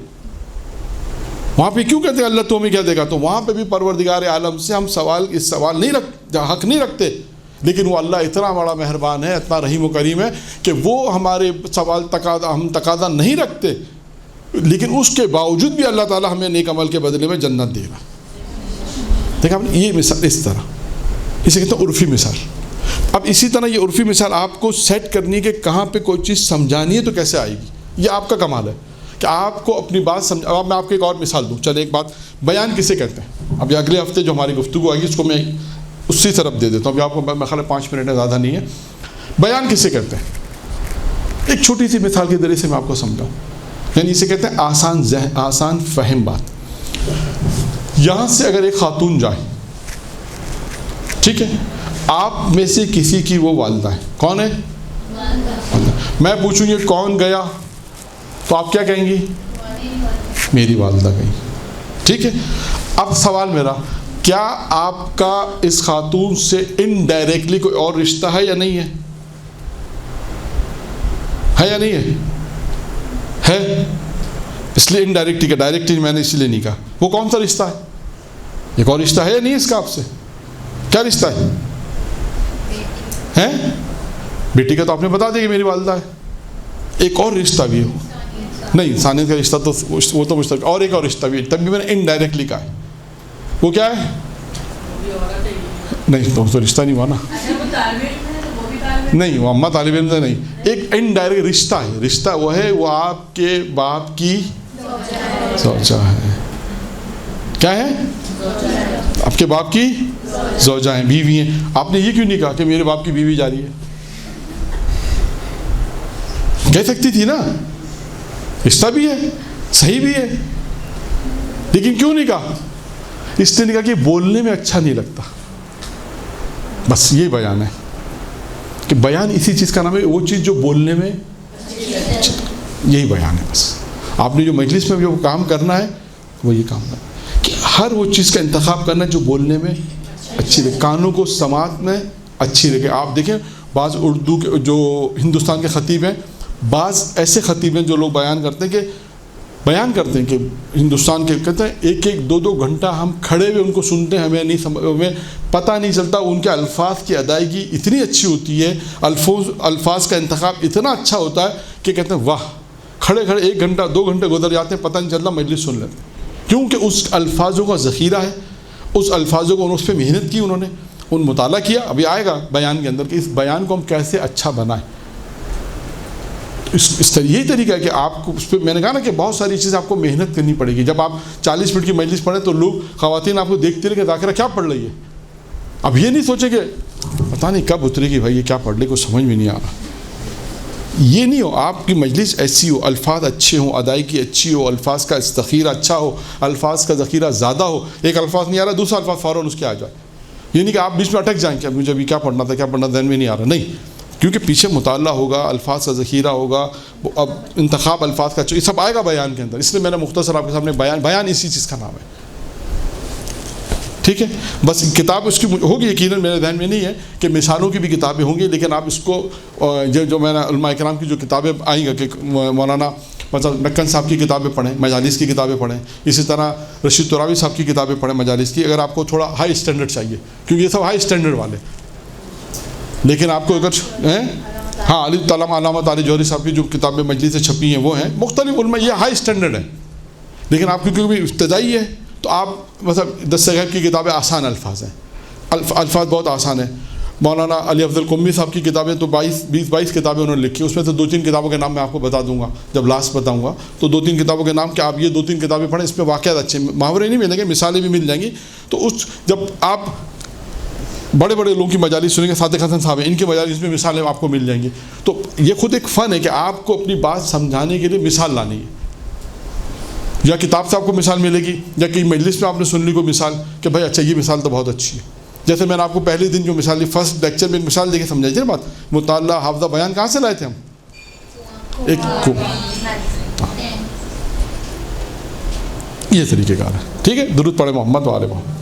وہاں پہ کیوں کہتے ہیں اللہ تو ہمیں کیا دے گا؟ تو وہاں پہ بھی پروردگار عالم سے ہم سوال نہیں حق نہیں رکھتے, لیکن وہ اللہ اتنا بڑا مہربان ہے, اتنا رحیم و کریم ہے کہ وہ ہمارے سوال ہم تقاضا نہیں رکھتے, لیکن اس کے باوجود بھی اللہ تعالیٰ ہمیں نیک عمل کے بدلے میں جنت دے گا. دیکھا آپ نے یہ مثال اس طرح, اسے کہتے ہیں عرفی مثال. اب اسی طرح یہ عرفی مثال آپ کو سیٹ کرنی ہے کہ کہاں پہ کوئی چیز سمجھانی ہے تو کیسے آئے گی. یہ آپ کا کمال ہے کہ آپ کو اپنی بات اب میں آپ کو ایک اور مثال دوں. چلے ایک بات, بیان کسے کہتے ہیں؟ اب یہ اگلے ہفتے جو ہماری گفتگو آئے گی اس کو میں اسی طرف دے دیتا ہوں. ابھی آپ کو میں خیال 5 منٹ ہے, زیادہ نہیں ہے. بیان کسے کہتے ہیں؟ ایک چھوٹی سی مثال کے ذریعے سے میں آپ کو سمجھاؤں. یعنی اسے کہتے ہیں آسان فہم بات. یہاں سے اگر ایک خاتون جائے, ٹھیک ہے, آپ میں سے کسی کی وہ والدہ ہے. کون ہے؟ والدہ. میں پوچھوں یہ کون گیا تو آپ کیا کہیں گی؟ میری والدہ گئی. ٹھیک ہے. اب سوال میرا, کیا آپ کا اس خاتون سے انڈائریکٹلی کوئی اور رشتہ ہے یا نہیں ہے؟ ہے یا نہیں ہے؟ ہے. اس لیے انڈائریکٹلی کا, ڈائریکٹلی میں نے اس لیے نہیں کہا. وہ کون سا رشتہ ہے؟ ایک اور رشتہ ہے یا نہیں اس کا آپ سے؟ کیا رشتہ ہے؟ ہیں بیٹی کا تو آپ نے بتا دیا کہ میری والدہ ہے. ایک اور رشتہ بھی ہو نہیں, انسانیت کا رشتہ تو وہ تو مشترک, اور ایک اور رشتہ بھی تب بھی میں نے انڈائریکٹلی کہا ہے. وہ کیا ہے؟ نہیں تو رشتہ نہیں ہوا نا. نہیں وہ اماں طالب علم سے نہیں, ایک انڈائریکٹ رشتہ ہے. رشتہ وہ ہے وہ آپ کے باپ کی زوجہ ہے. کیا ہے؟ آپ کے باپ کی زوجہ ہیں, بیوی ہیں. آپ نے یہ کیوں نہیں کہا کہ میرے باپ کی بیوی جا رہی ہے؟ کہہ سکتی تھی نا, رشتہ بھی ہے, صحیح بھی ہے, لیکن کیوں نہیں کہا؟ اس نے کہا کہ بولنے میں اچھا نہیں لگتا. بس یہ بیان ہے کہ بیان اسی چیز کا نام ہے, وہ چیز جو بولنے میں یہی بیان ہے. بس آپ نے جو مجلس میں جو کام کرنا ہے وہ یہ کام کرنا ہے کہ ہر وہ چیز کا انتخاب کرنا ہے جو بولنے میں اچھی لگے, کانوں کو سماعت میں اچھی لگے. آپ دیکھیں بعض اردو کے جو ہندوستان کے خطیب ہیں, بعض ایسے خطیب ہیں جو لوگ بیان کرتے ہیں کہ ہندوستان کے کہتے ہیں 1-2 گھنٹہ ہم کھڑے ہوئے ان کو سنتے ہیں, ہمیں پتہ نہیں چلتا. ان کے الفاظ کی ادائیگی اتنی اچھی ہوتی ہے, الفاظ کا انتخاب اتنا اچھا ہوتا ہے کہ کہتے ہیں واہ, کھڑے 1 گھنٹہ 2 گھنٹے گزر جاتے ہیں پتہ نہیں چلتا, مجلس سن لیتے ہیں. کیونکہ اس الفاظوں کا ذخیرہ ہے, اس الفاظوں کو اس پہ محنت کی, انہوں نے ان مطالعہ کیا. ابھی آئے گا بیان کے اندر کہ اس بیان کو ہم کیسے اچھا بنائیں. یہی طریقہ ہے کہ آپ کو اس پہ میں نے کہا نا کہ بہت ساری چیزیں آپ کو محنت کرنی پڑے گی. جب آپ 40 منٹ کی مجلس پڑھیں تو لوگ خواتین آپ کو دیکھتے رہے کہ ذاکرہ کیا پڑھ رہی ہے. اب یہ نہیں سوچیں کہ پتہ نہیں کب اترے گی بھائی یہ کیا پڑھ لے, کچھ سمجھ میں نہیں آ رہا. یہ نہیں ہو آپ کی مجلس ایسی ہو، الفاظ اچھے ہوں، ادائیگی اچھی ہو، الفاظ کا ذخیرہ اچھا ہو، الفاظ کا ذخیرہ زیادہ ہو، ایک الفاظ نہیں آ رہا دوسرا الفاظ فوراً اس کے آ جائے. یہ نہیں کہ آپ بیچ میں اٹک جائیں کہ مجھے ابھی کیا پڑھنا تھا ذہن میں نہیں آ رہا، نہیں، کیونکہ پیچھے مطالعہ ہوگا، الفاظ کا ذخیرہ ہوگا، اب انتخاب الفاظ کا یہ سب آئے گا بیان کے اندر. اس لیے میں نے مختصر آپ کے سامنے بیان اسی چیز کا نام ہے. ٹھیک ہے، بس کتاب اس کی ہوگی یقیناً، میرے ذہن میں نہیں ہے کہ مثالوں کی بھی کتابیں ہوں گی، لیکن آپ اس کو جو میں نے علماء کرام کی جو کتابیں آئیں گا کہ مولانا مطلب نکن صاحب کی کتابیں پڑھیں، مجالس کی کتابیں پڑھیں، اسی طرح رشید تراوی صاحب کی کتابیں پڑھیں مجالس کی، اگر آپ کو تھوڑا ہائی اسٹینڈرڈ چاہیے، کیونکہ یہ سب ہائی اسٹینڈرڈ والے. لیکن آپ کو اگر ہاں علی تعالیٰ علامہ علی جوہری صاحب کی جو کتابیں مجلس سے چھپی ہیں وہ ہیں مختلف علماء، یہ ہائی اسٹینڈرڈ ہیں. لیکن آپ کیونکہ ابتدائی ہے تو آپ مطلب دست غیب کی کتابیں آسان الفاظ ہیں، الفاظ بہت آسان ہیں. مولانا علی افضل قمی صاحب کی کتابیں تو 22 کتابیں انہوں نے لکھی، اس میں سے 2-3 کتابوں کے نام میں آپ کو بتا دوں گا جب لاسٹ بتاؤں گا. تو 2-3 کتابوں کے نام کہ آپ یہ 2-3 کتابیں پڑھیں، اس میں واقعات اچھے محاورے نہیں ملیں گے، مثالیں بھی مل جائیں گی. تو جب آپ بڑے بڑے لوگوں کی مجالس سنیں گے، صادق حسن صاحب ہیں، ان کی مجالس میں مثالیں آپ کو مل جائیں گی. تو یہ خود ایک فن ہے کہ آپ کو اپنی بات سمجھانے کے لیے مثال لانی ہے. یا کتاب سے آپ کو مثال ملے گی، یا کہیں مجلس میں آپ نے سن لی کوئی مثال کہ بھائی اچھا یہ مثال تو بہت اچھی ہے. جیسے میں نے آپ کو پہلے دن جو مثال دی، فرسٹ لیکچر میں ایک مثال دے کے سمجھائی تھی نا بات، مطالعہ حافظہ بیان کہاں سے لائے تھے ہم؟ یہ طریقہ کار ہے. ٹھیک ہے، درود پڑھے محمد وعلى محمد.